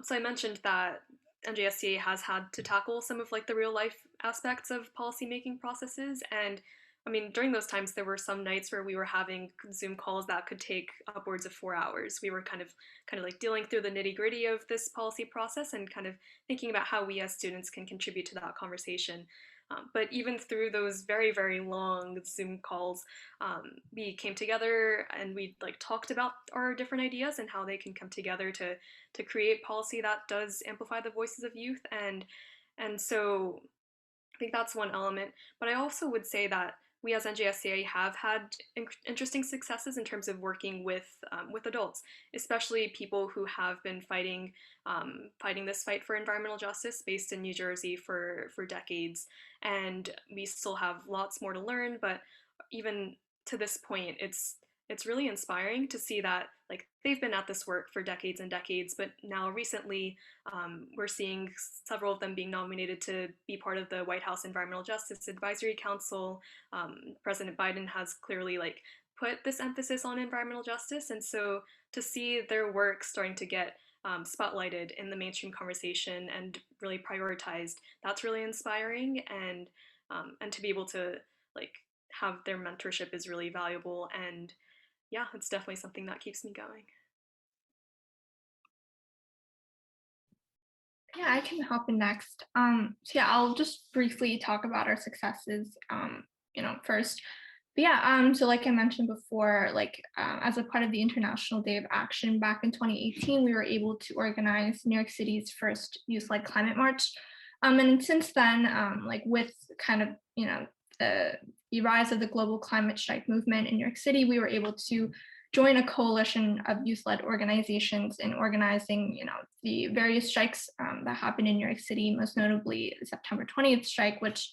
so I mentioned that NJSCA has had to tackle some of like the real life aspects of policymaking processes. And I mean, during those times, there were some nights where we were having Zoom calls that could take upwards of 4 hours. We were kind of like dealing through the nitty gritty of this policy process and kind of thinking about how we as students can contribute to that conversation. But even through those very, very long Zoom calls, we came together and we like talked about our different ideas and how they can come together to create policy that does amplify the voices of youth. And so I think that's one element. But I also would say that we as NJSCA have had interesting successes in terms of working with adults, especially people who have been fighting this fight for environmental justice based in New Jersey for decades, and we still have lots more to learn. But even to this point, it's really inspiring to see that like they've been at this work for decades and decades, but now recently we're seeing several of them being nominated to be part of the White House Environmental Justice Advisory Council. President Biden has clearly like put this emphasis on environmental justice, and so to see their work starting to get spotlighted in the mainstream conversation and really prioritized, that's really inspiring. And to be able to like have their mentorship is really valuable. And yeah, it's definitely something that keeps me going. Yeah, I can hop in next. So yeah, I'll just briefly talk about our successes, first. But yeah, so like I mentioned before, like as a part of the International Day of Action back in 2018, we were able to organize New York City's first youth-led climate march. And since then, like with kind of, the rise of the global climate strike movement in New York City, we were able to join a coalition of youth-led organizations in organizing, the various strikes that happened in New York City, most notably the September 20th strike, which,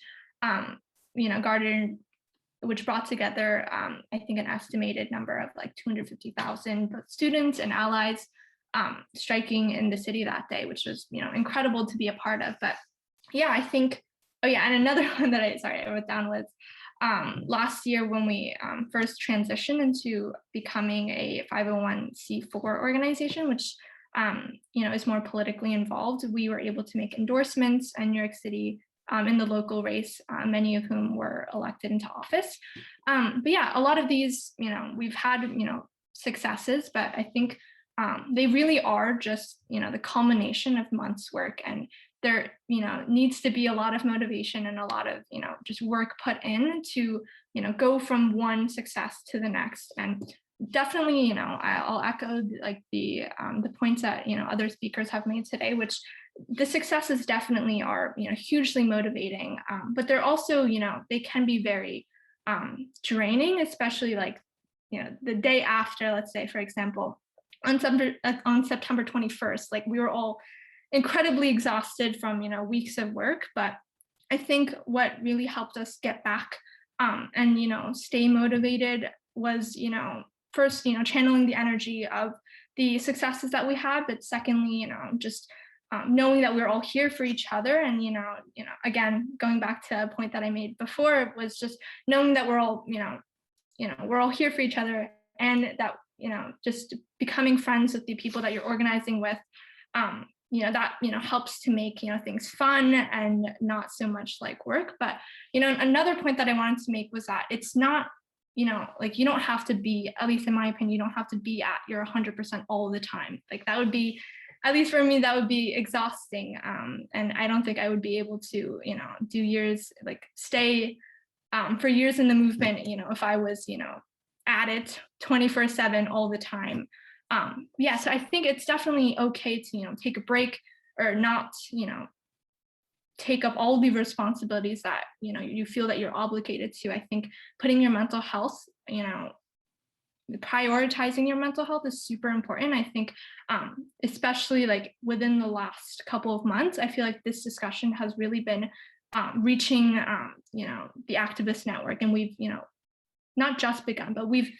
which brought together, I think, an estimated number of like 250,000 both students and allies striking in the city that day, which was, incredible to be a part of. But yeah, I think, oh yeah, and another one that I wrote down was last year when we first transitioned into becoming a 501c4 organization, which is more politically involved, we were able to make endorsements in New York City in the local race, many of whom were elected into office. But yeah, a lot of these, we've had, successes, but I think they really are just, the culmination of months' work, and there, needs to be a lot of motivation and a lot of, just work put in to, go from one success to the next. And definitely, you know, I'll echo like the points that, you know, other speakers have made today, which the successes definitely are, you know, hugely motivating, but they're also, you know, they can be very draining, especially like, you know, the day after, let's say, for example, on September 21st, like we were all incredibly exhausted from, you know, weeks of work. But I think what really helped us get back and, you know, stay motivated was, you know, first, you know, channeling the energy of the successes that we had, but secondly, you know, just knowing that we're all here for each other. And, you know, again, going back to a point that I made before, was just knowing that we're all, we're all here for each other, and that, you know, just becoming friends with the people that you're organizing with, you know, that, you know, helps to make, you know, things fun and not so much like work. But, you know, another point that I wanted to make was that it's not, you know, like you don't have to be, at least in my opinion, you don't have to be at your 100% all the time. Like that would be, at least for me, that would be exhausting. And I don't think I would be able to, you know, do years, like stay for years in the movement, you know, if I was, you know, at it 24/7 all the time. Yeah, so I think it's definitely okay to, you know, take a break or not, you know, take up all the responsibilities that, you know, you feel that you're obligated to. I think putting your mental health, you know, prioritizing your mental health is super important. I think especially like within the last couple of months, I feel like this discussion has really been reaching, you know, the activist network, and we've, you know, not just begun, but we've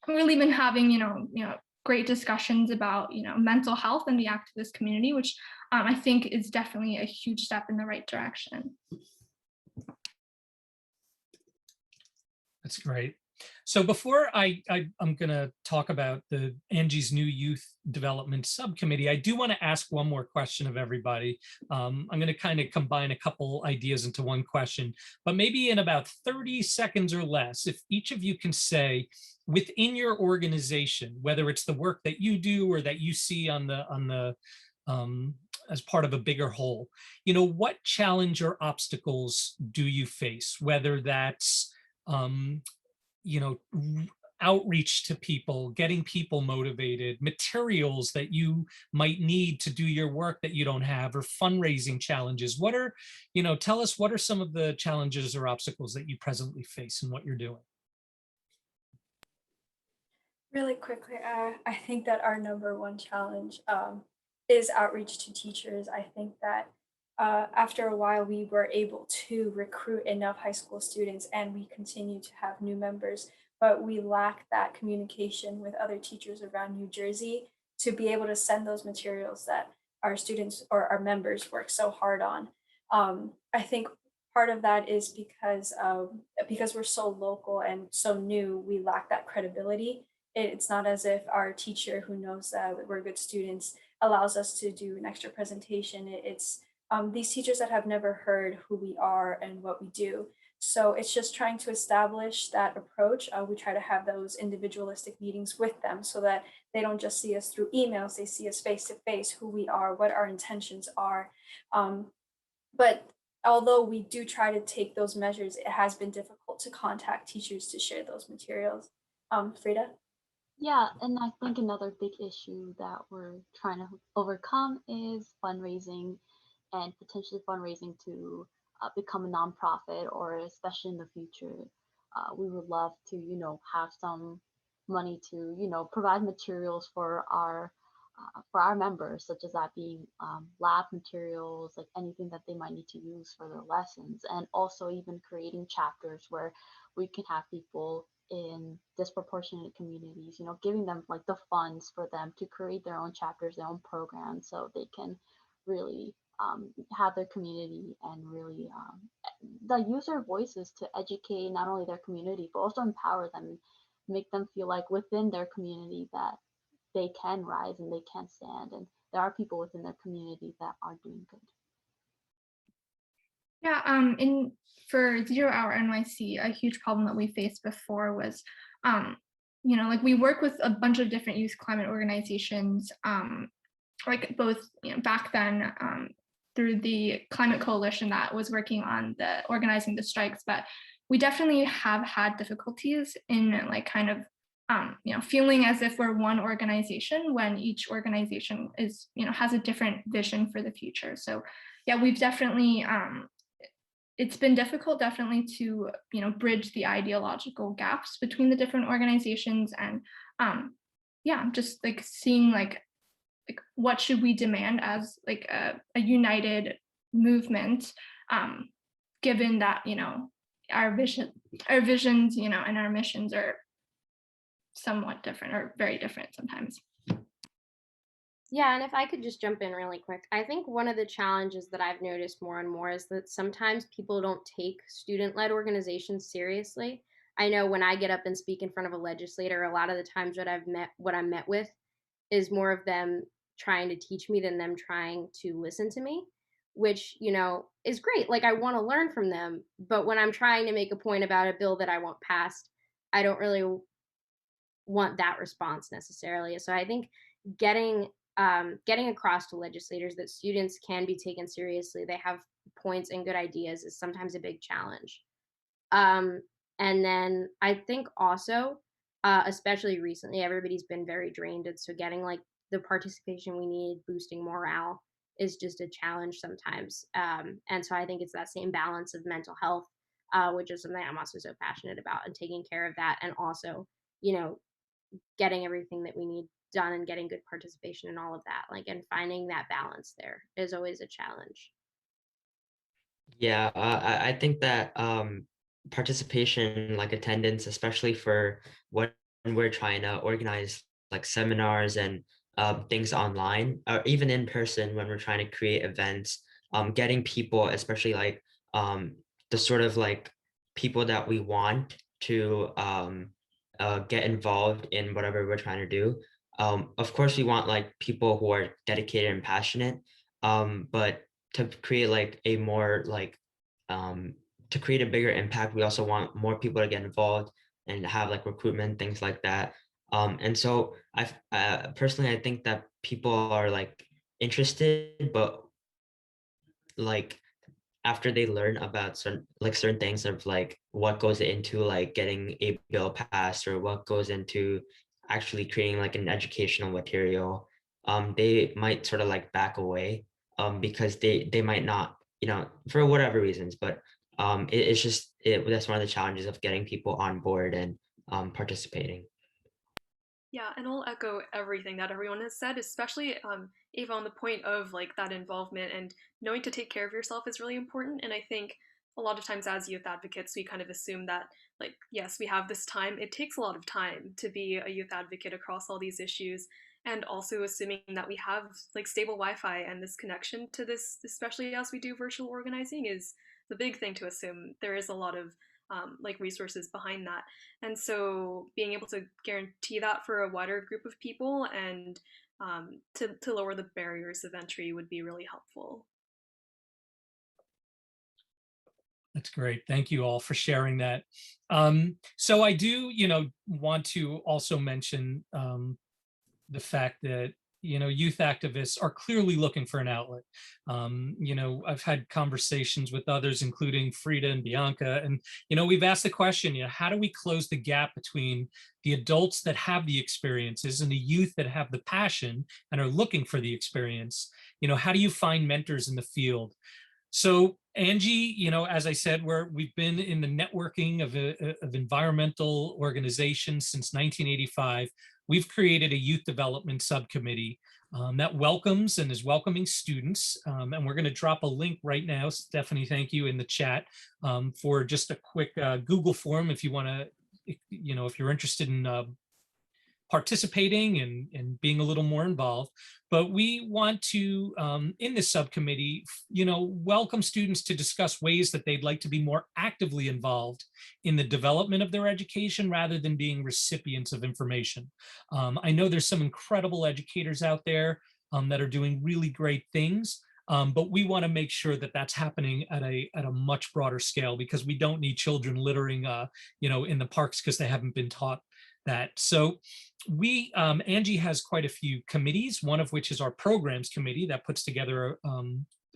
really been having, you know, great discussions about, you know, mental health in the activist community, which I think is definitely a huge step in the right direction. That's great. So before I'm going to talk about the ANJEE's new youth development subcommittee, I do want to ask one more question of everybody. I'm going to kind of combine a couple ideas into one question, but maybe in about 30 seconds or less, if each of you can say within your organization, whether it's the work that you do or that you see on the as part of a bigger whole, you know, what challenge or obstacles do you face, whether that's you know, outreach to people, getting people motivated, materials that you might need to do your work that you don't have, or fundraising challenges. What are, you know, tell us, what are some of the challenges or obstacles that you presently face in what you're doing? Really quickly, I think that our number one challenge is outreach to teachers. I think that after a while, we were able to recruit enough high school students, and we continue to have new members, but we lack that communication with other teachers around New Jersey to be able to send those materials that our students or our members work so hard on. I think part of that is because we're so local and so new, we lack that credibility. It's not as if our teacher who knows that we're good students allows us to do an extra presentation. It's these teachers that have never heard who we are and what we do. So it's just trying to establish that approach. We try to have those individualistic meetings with them so that they don't just see us through emails, they see us face to face, who we are, what our intentions are. But although we do try to take those measures, it has been difficult to contact teachers to share those materials. Frida? Yeah, and I think another big issue that we're trying to overcome is fundraising, and potentially fundraising to become a nonprofit, or especially in the future, we would love to, you know, have some money to, you know, provide materials for our members, such as that being lab materials, like anything that they might need to use for their lessons, and also even creating chapters where we can have people in disproportionate communities, you know, giving them like the funds for them to create their own chapters, their own programs, so they can really have their community and really use their voices to educate not only their community, but also empower them and make them feel like within their community that they can rise and they can stand, and there are people within their community that are doing good. Yeah, for 0 Hour NYC, a huge problem that we faced before was, you know, like we work with a bunch of different youth climate organizations, like both, you know, back then through the Climate Coalition that was working on organizing the strikes, but we definitely have had difficulties in like kind of feeling as if we're one organization when each organization is, has a different vision for the future. So yeah, we've definitely, it's been difficult definitely to, bridge the ideological gaps between the different organizations, and yeah, just like seeing like what should we demand as like a united movement, given that, our visions, and our missions are somewhat different or very different sometimes. Yeah, and if I could just jump in really quick, I think one of the challenges that I've noticed more and more is that sometimes people don't take student-led organizations seriously. I know when I get up and speak in front of a legislator, a lot of the times what I'm met with is more of them trying to teach me than them trying to listen to me, which, is great. Like I want to learn from them, but when I'm trying to make a point about a bill that I want passed, I don't really want that response necessarily. So I think getting getting across to legislators that students can be taken seriously, they have points and good ideas, is sometimes a big challenge. And then I think also, especially recently, everybody's been very drained, and so getting like the participation we need, boosting morale, is just a challenge sometimes. And so I think it's that same balance of mental health, which is something I'm also so passionate about, and taking care of that, and also, you know, getting everything that we need done and getting good participation and all of that. Like, and finding that balance there is always a challenge. Yeah, I think that participation, like attendance, especially for when we're trying to organize like seminars and things online, or even in person when we're trying to create events, getting people, especially like the sort of like people that we want to get involved in whatever we're trying to do. Of course, we want like people who are dedicated and passionate, but to create like a more like to create a bigger impact, we also want more people to get involved and have like recruitment, things like that. And so I personally, I think that people are like interested, but like after they learn about certain things of like what goes into like getting a bill passed, or what goes into actually creating like an educational material, they might sort of like back away, because they might not, for whatever reasons. But it's just that's one of the challenges of getting people on board and participating. Yeah, and I'll echo everything that everyone has said, especially Ava, on the point of like that involvement and knowing to take care of yourself is really important. And I think a lot of times as youth advocates, we kind of assume that like, yes, we have this time. It takes a lot of time to be a youth advocate across all these issues. And also assuming that we have like stable Wi-Fi and this connection to this, especially as we do virtual organizing, is the big thing to assume. There is a lot of like resources behind that. And so being able to guarantee that for a wider group of people and to lower the barriers of entry would be really helpful. That's great. Thank you all for sharing that. So I do, want to also mention the fact that, youth activists are clearly looking for an outlet. I've had conversations with others, including Frida and Bianca, and, we've asked the question, how do we close the gap between the adults that have the experiences and the youth that have the passion and are looking for the experience? How do you find mentors in the field? So Angie, as I said, we've been in the networking of environmental organizations since 1985. We've created a youth development subcommittee that welcomes and is welcoming students. And we're going to drop a link right now. Stephanie, thank you, in the chat for just a quick Google form if you want to, if you're interested in participating and being a little more involved. But we want to, in this subcommittee, welcome students to discuss ways that they'd like to be more actively involved in the development of their education rather than being recipients of information. I know there's some incredible educators out there that are doing really great things. But we want to make sure that that's happening at a much broader scale, because we don't need children littering, in the parks because they haven't been taught that. So Angie has quite a few committees, one of which is our programs committee that puts together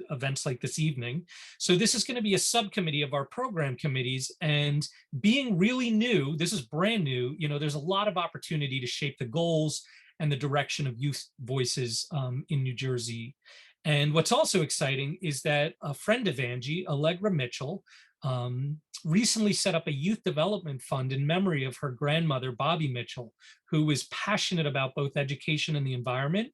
events like this evening. So this is going to be a subcommittee of our program committees, and being really new, this is brand new, there's a lot of opportunity to shape the goals and the direction of youth voices in New Jersey. And what's also exciting is that a friend of Angie, Allegra Mitchell, recently set up a youth development fund in memory of her grandmother, Bobby Mitchell, who was passionate about both education and the environment.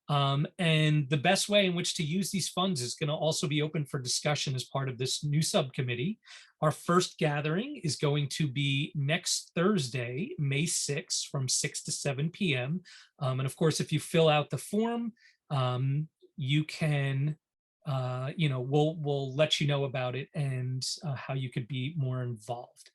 And the best way in which to use these funds is going to also be open for discussion as part of this new subcommittee. Our first gathering is going to be next Thursday, May 6th, from 6 to 7 p.m. And of course, if you fill out the form, you can, we'll let you know about it and how you could be more involved.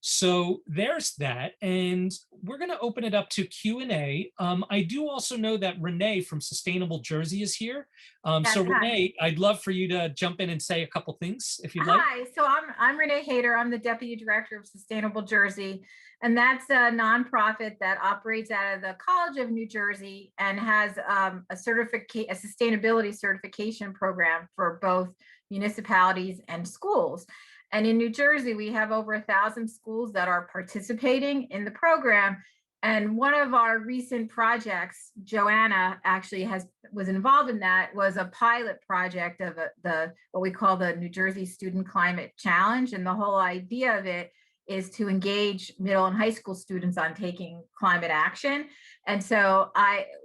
So there's that, and we're going to open it up to Q&A. I do also know that Renee from Sustainable Jersey is here. So Renee, I'd love for you to jump in and say a couple things if you'd like. Hi, so I'm Renee Hayter. I'm the Deputy Director of Sustainable Jersey, and that's a nonprofit that operates out of the College of New Jersey and has a sustainability certification program for both municipalities and schools. And in New Jersey, we have over 1,000 schools that are participating in the program. And one of our recent projects, Joanna actually was involved in that, was a pilot project of what we call the New Jersey Student Climate Challenge. And the whole idea of it is to engage middle and high school students on taking climate action. And so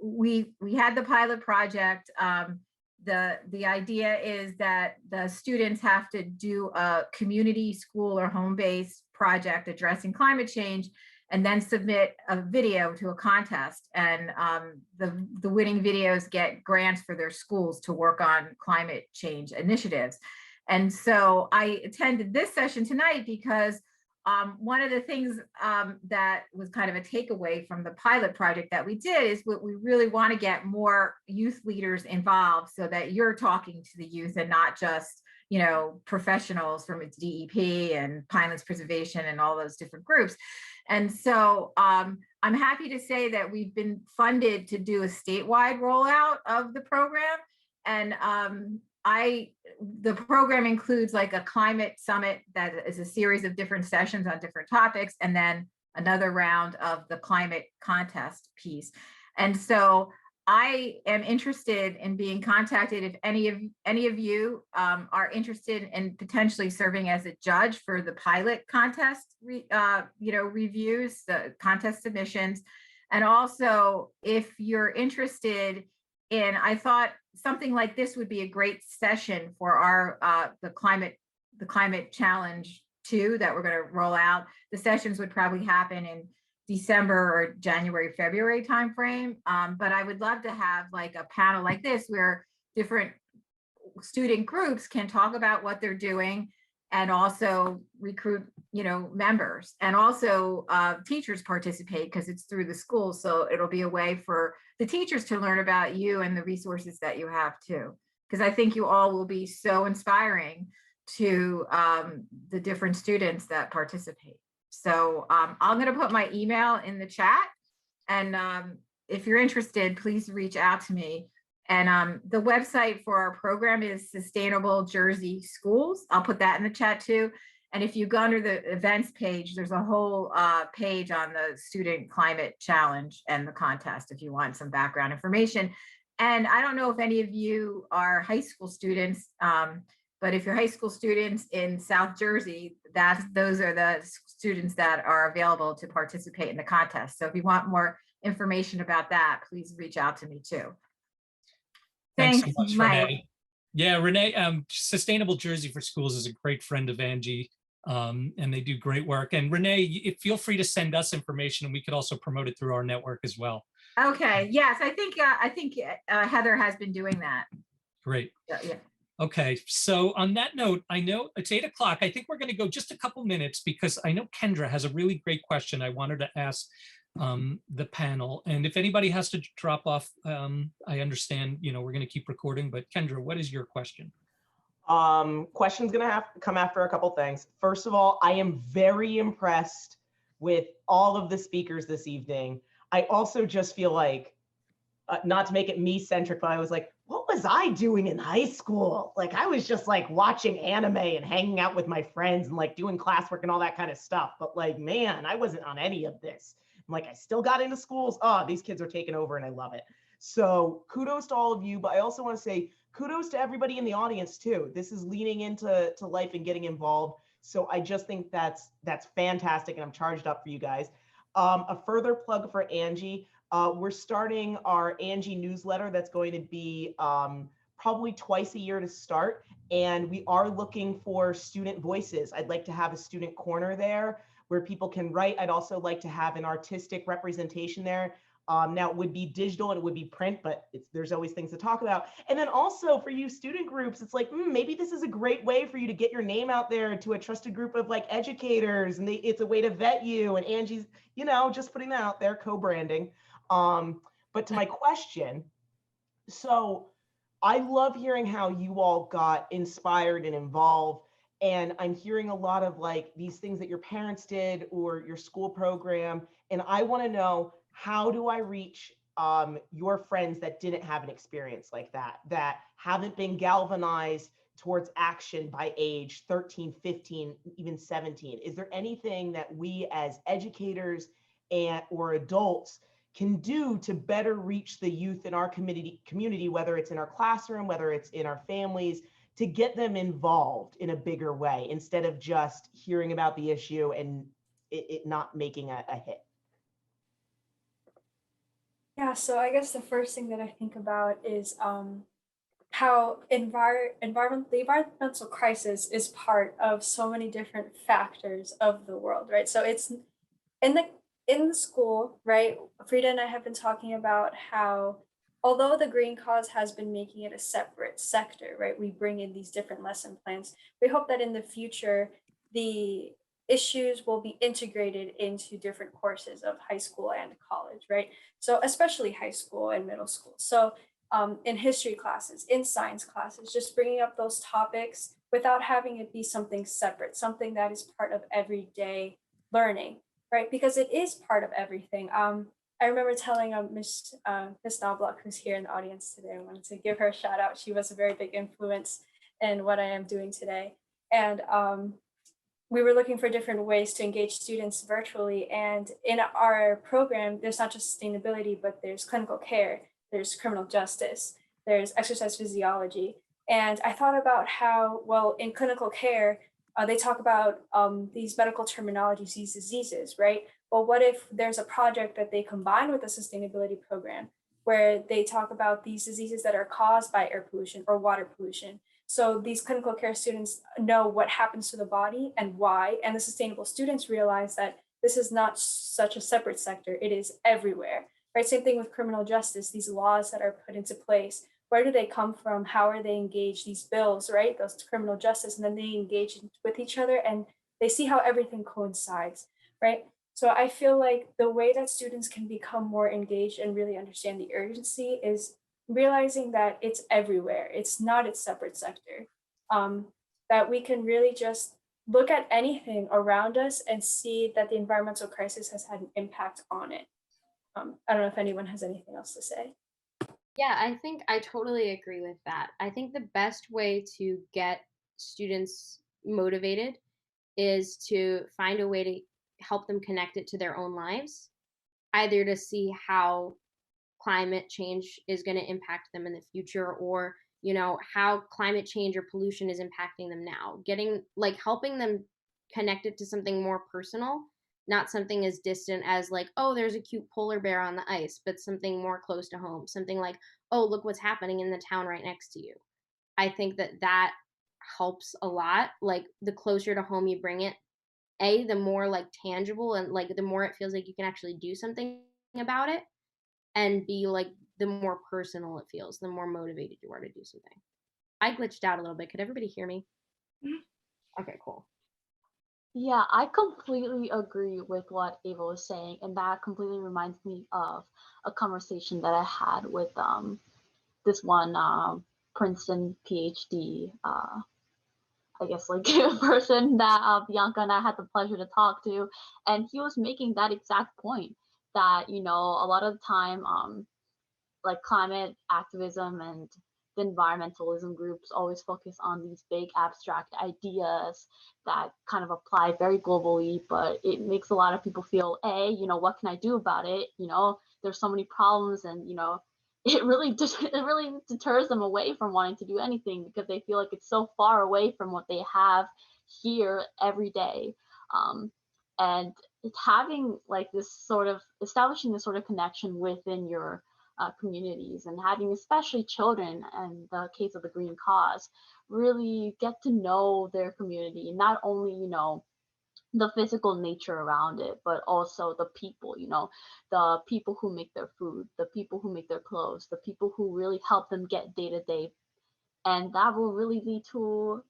we had the pilot project. The idea is that the students have to do a community, school, or home-based project addressing climate change, and then submit a video to a contest. And the winning videos get grants for their schools to work on climate change initiatives. And so I attended this session tonight because one of the things that was kind of a takeaway from the pilot project that we did is what we really want to get more youth leaders involved so that you're talking to the youth and not just, professionals from its DEP and Pinelands Preservation and all those different groups. And so I'm happy to say that we've been funded to do a statewide rollout of the program. And the program includes like a climate summit that is a series of different sessions on different topics, and then another round of the climate contest piece. And so I am interested in being contacted if any of you are interested in potentially serving as a judge for the pilot contest, reviews, the contest submissions. And also if you're interested in, I thought something like this would be a great session for our the climate challenge 2 that we're going to roll out. The sessions would probably happen in December or January, February timeframe. But I would love to have like a panel like this where different student groups can talk about what they're doing and also recruit, members, and also teachers participate because it's through the school. So it'll be a way for the teachers to learn about you and the resources that you have too. Because I think you all will be so inspiring to the different students that participate. So I'm going to put my email in the chat, and if you're interested, please reach out to me. And the website for our program is Sustainable Jersey Schools. I'll put that in the chat too. And if you go under the events page, there's a whole page on the Student Climate Challenge and the contest if you want some background information. And I don't know if any of you are high school students, but if you're high school students in South Jersey, those are the students that are available to participate in the contest. So if you want more information about that, please reach out to me too. Thanks so much, Mike. Renee. Yeah, Renee, Sustainable Jersey for Schools is a great friend of Angie, and they do great work. And Renee, feel free to send us information, and we could also promote it through our network as well. Okay. Yes, I think Heather has been doing that. Great. Yeah. Okay, so on that note, I know it's 8 o'clock. I think we're going to go just a couple minutes because I know Kendra has a really great question I wanted to ask the panel. And if anybody has to drop off, I understand, we're going to keep recording, but Kendra, what is your question? Question's going to have to come after a couple things. First of all, I am very impressed with all of the speakers this evening. I also just feel like not to make it me centric, but I was like, what was I doing in high school? Like, I was just like watching anime and hanging out with my friends and like doing classwork and all that kind of stuff. But like, man, I wasn't on any of this. I'm like, I still got into schools. Oh, these kids are taking over and I love it. So kudos to all of you. But I also want to say kudos to everybody in the audience too. This is leaning into life and getting involved. So I just think that's fantastic. And I'm charged up for you guys. A further plug for Angie. We're starting our Angie newsletter that's going to be probably twice a year to start. And we are looking for student voices. I'd like to have a student corner there where people can write. I'd also like to have an artistic representation there. Now it would be digital and it would be print, but there's always things to talk about. And then also for you student groups, it's like, maybe this is a great way for you to get your name out there to a trusted group of like educators, and it's a way to vet you. And Angie's, just putting that out there, co-branding. But to my question, so I love hearing how you all got inspired and involved. And I'm hearing a lot of like these things that your parents did or your school program. And I want to know, how do I reach your friends that didn't have an experience like that haven't been galvanized towards action by age 13, 15, even 17? Is there anything that we as educators or adults can do to better reach the youth in our community, whether it's in our classroom, whether it's in our families, to get them involved in a bigger way instead of just hearing about the issue and it not making a hit? Yeah, so I guess the first thing that I think about is how the environmental crisis is part of so many different factors of the world, right? So it's in the school, right? Frida and I have been talking about how, although the Green Cause has been making it a separate sector, right? We bring in these different lesson plans. We hope that in the future, the issues will be integrated into different courses of high school and college, right? So especially high school and middle school. So in history classes, in science classes, just bringing up those topics without having it be something separate, something that is part of everyday learning, right? Because it is part of everything. I remember telling Miss Knobloch, who's here in the audience today, I wanted to give her a shout out. She was a very big influence in what I am doing today. And we were looking for different ways to engage students virtually. And in our program, there's not just sustainability, but there's clinical care, there's criminal justice, there's exercise physiology. And I thought about how, well, in clinical care, they talk about these medical terminologies, these diseases, right? Well, what if there's a project that they combine with a sustainability program where they talk about these diseases that are caused by air pollution or water pollution? So these clinical care students know what happens to the body and why, and the sustainable students realize that this is not such a separate sector, it is everywhere, right? Same thing with criminal justice, these laws that are put into place. Where do they come from? How are they engaged? These bills, right? Those criminal justice, and then they engage with each other and they see how everything coincides, right? So I feel like the way that students can become more engaged and really understand the urgency is realizing that it's everywhere. It's not a separate sector. That we can really just look at anything around us and see that the environmental crisis has had an impact on it. I don't know if anyone has anything else to say. Yeah, I think I totally agree with that. I think the best way to get students motivated is to find a way to help them connect it to their own lives, either to see how climate change is going to impact them in the future, or how climate change or pollution is impacting them now, helping them connect it to something more personal, not something as distant as like, oh, there's a cute polar bear on the ice, but something more close to home, something like, oh, look what's happening in the town right next to you. I think that helps a lot. Like, the closer to home you bring it, the more like tangible and like the more it feels like you can actually do something about it, and B, like the more personal it feels, the more motivated you are to do something. I glitched out a little bit. Could everybody hear me? Okay, cool. Yeah, I completely agree with what Ava was saying, and that completely reminds me of a conversation that I had with this one Princeton PhD, I guess like a person that Bianca and I had the pleasure to talk to, and he was making that exact point that a lot of the time like climate activism and the environmentalism groups always focus on these big abstract ideas that kind of apply very globally, but it makes a lot of people feel, what can I do about it? There's so many problems, and it really deters them away from wanting to do anything because they feel like it's so far away from what they have here every day. And it's having like establishing this sort of connection within your communities, and having especially children, and the case of the Green Cause, really get to know their community, not only the physical nature around it, but also the people, the people who make their food, the people who make their clothes, the people who really help them get day to day. And that will really lead to,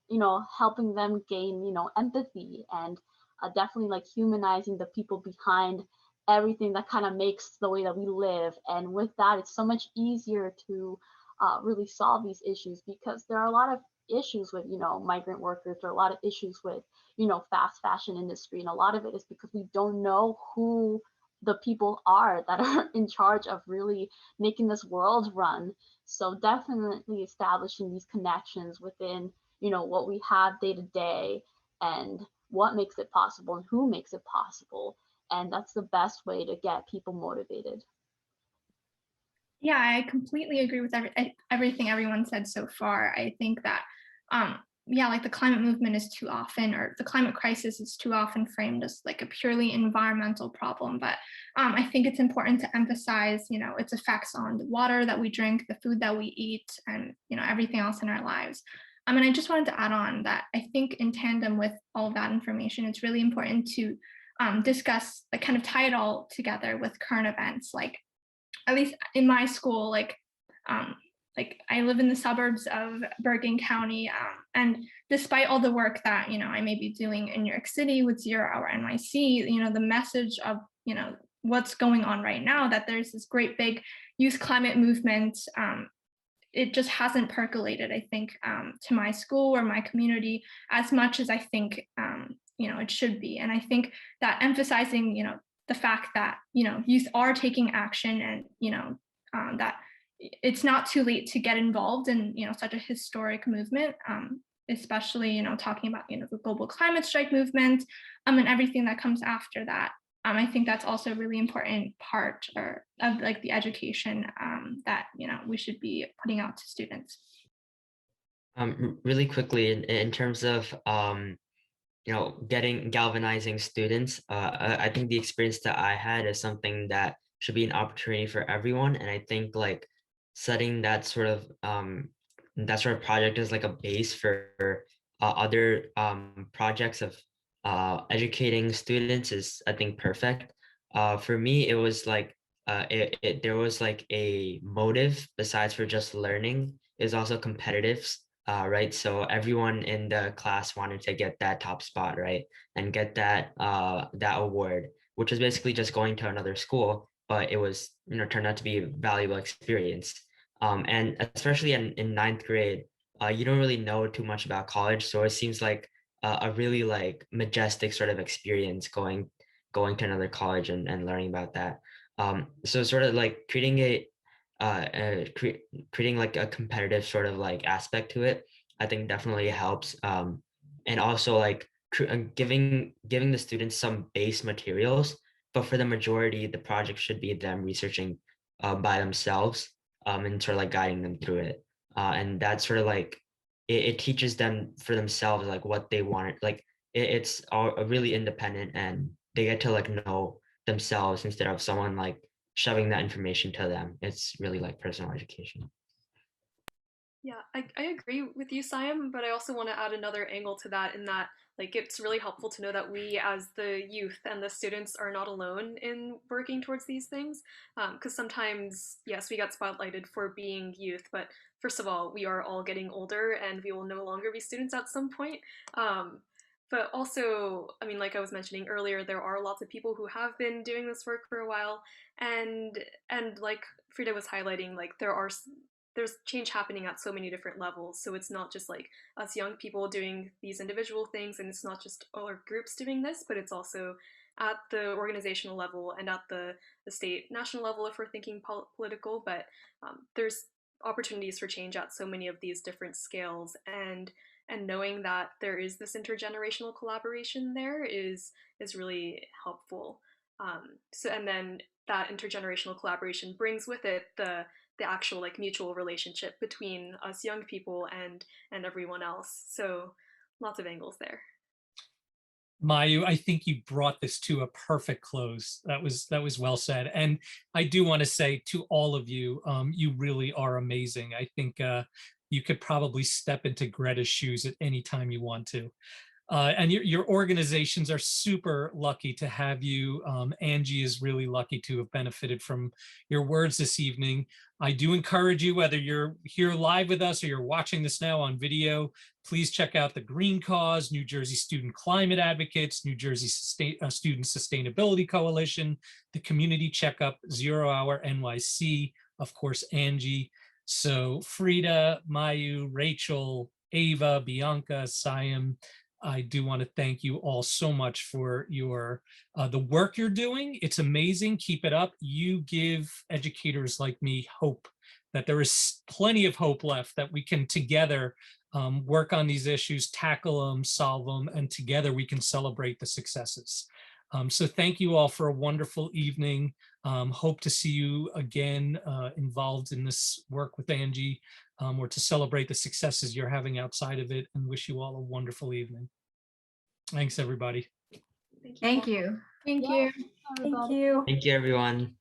helping them gain, empathy, and definitely like humanizing the people behind everything that kind of makes the way that we live. And with that, it's so much easier to really solve these issues, because there are a lot of issues with, migrant workers, or a lot of issues with, fast fashion industry. And a lot of it is because we don't know who the people are that are in charge of really making this world run. So definitely establishing these connections within, what we have day to day, and what makes it possible and who makes it possible. And that's the best way to get people motivated. Yeah, I completely agree with everything everyone said so far. I think that, like the climate movement is too often, or the climate crisis is too often framed as like a purely environmental problem. But I think it's important to emphasize, its effects on the water that we drink, the food that we eat, and, everything else in our lives. And I just wanted to add on that I think in tandem with all of that information, it's really important to discuss, like kind of tie it all together with current events, like at least in my school, like I live in the suburbs of Bergen County, and despite all the work that I may be doing in New York City with Hour NYC, the message of what's going on right now, that there's this great big youth climate movement, it just hasn't percolated, I think, to my school or my community as much as I think it should be. And I think that emphasizing the fact that youth are taking action, and that it's not too late to get involved in such a historic movement, especially talking about the global climate strike movement, and everything that comes after that. I think that's also a really important part of like the education that we should be putting out to students. Really quickly, in terms of galvanizing students, I think the experience that I had is something that should be an opportunity for everyone. And I think like setting that sort of project as like a base for other projects of educating students is, I think, perfect. For me, it was like there was like a motive besides for just learning, is also competitive, right? So everyone in the class wanted to get that top spot, right, and get that award, which was basically just going to another school, but it was turned out to be a valuable experience. And especially in ninth grade, you don't really know too much about college, so it seems like a really like majestic sort of experience going to another college and learning about that. So sort of like creating like a competitive sort of like aspect to it, I think definitely helps. And also like giving the students some base materials, but for the majority, the project should be them researching by themselves, and sort of like guiding them through it. And that's sort of like it teaches them for themselves like what they want. Like it's all really independent, and they get to like know themselves instead of someone like shoving that information to them. It's really like personal education. Yeah, I agree with you, Siam, but I also want to add another angle to that, in that like it's really helpful to know that we as the youth and the students are not alone in working towards these things. Because sometimes, yes, we got spotlighted for being youth, but first of all, we are all getting older and we will no longer be students at some point. But also, I mean, like I was mentioning earlier, there are lots of people who have been doing this work for a while, and like Frida was highlighting, like there's change happening at so many different levels. So it's not just like us young people doing these individual things, and it's not just all our groups doing this, but it's also at the organizational level and at the state, national level if we're thinking political, but there's opportunities for change at so many of these different scales, and knowing that there is this intergenerational collaboration there is really helpful. So, and then that intergenerational collaboration brings with it the actual like mutual relationship between us young people and everyone else. So lots of angles there. Mayu, I think you brought this to a perfect close. That was well said. And I do want to say to all of you, you really are amazing. I think you could probably step into Greta's shoes at any time you want to. And your organizations are super lucky to have you. Angie is really lucky to have benefited from your words this evening. I do encourage you, whether you're here live with us or you're watching this now on video, please check out the Green Cause, New Jersey Student Climate Advocates, New Jersey Student Sustainability Coalition, the Community Checkup, 0 Hour NYC, of course, Angie. So Frida, Mayu, Rachel, Ava, Bianca, Siam, I do want to thank you all so much for your the work you're doing. It's amazing. Keep it up. You give educators like me hope that there is plenty of hope left, that we can together work on these issues, tackle them, solve them, and together we can celebrate the successes. So thank you all for a wonderful evening. Hope to see you again involved in this work with Angie, or to celebrate the successes you're having outside of it, and wish you all a wonderful evening. Thanks, everybody. Thank you. Thank Yeah, you. Thank you. Thank you, everyone.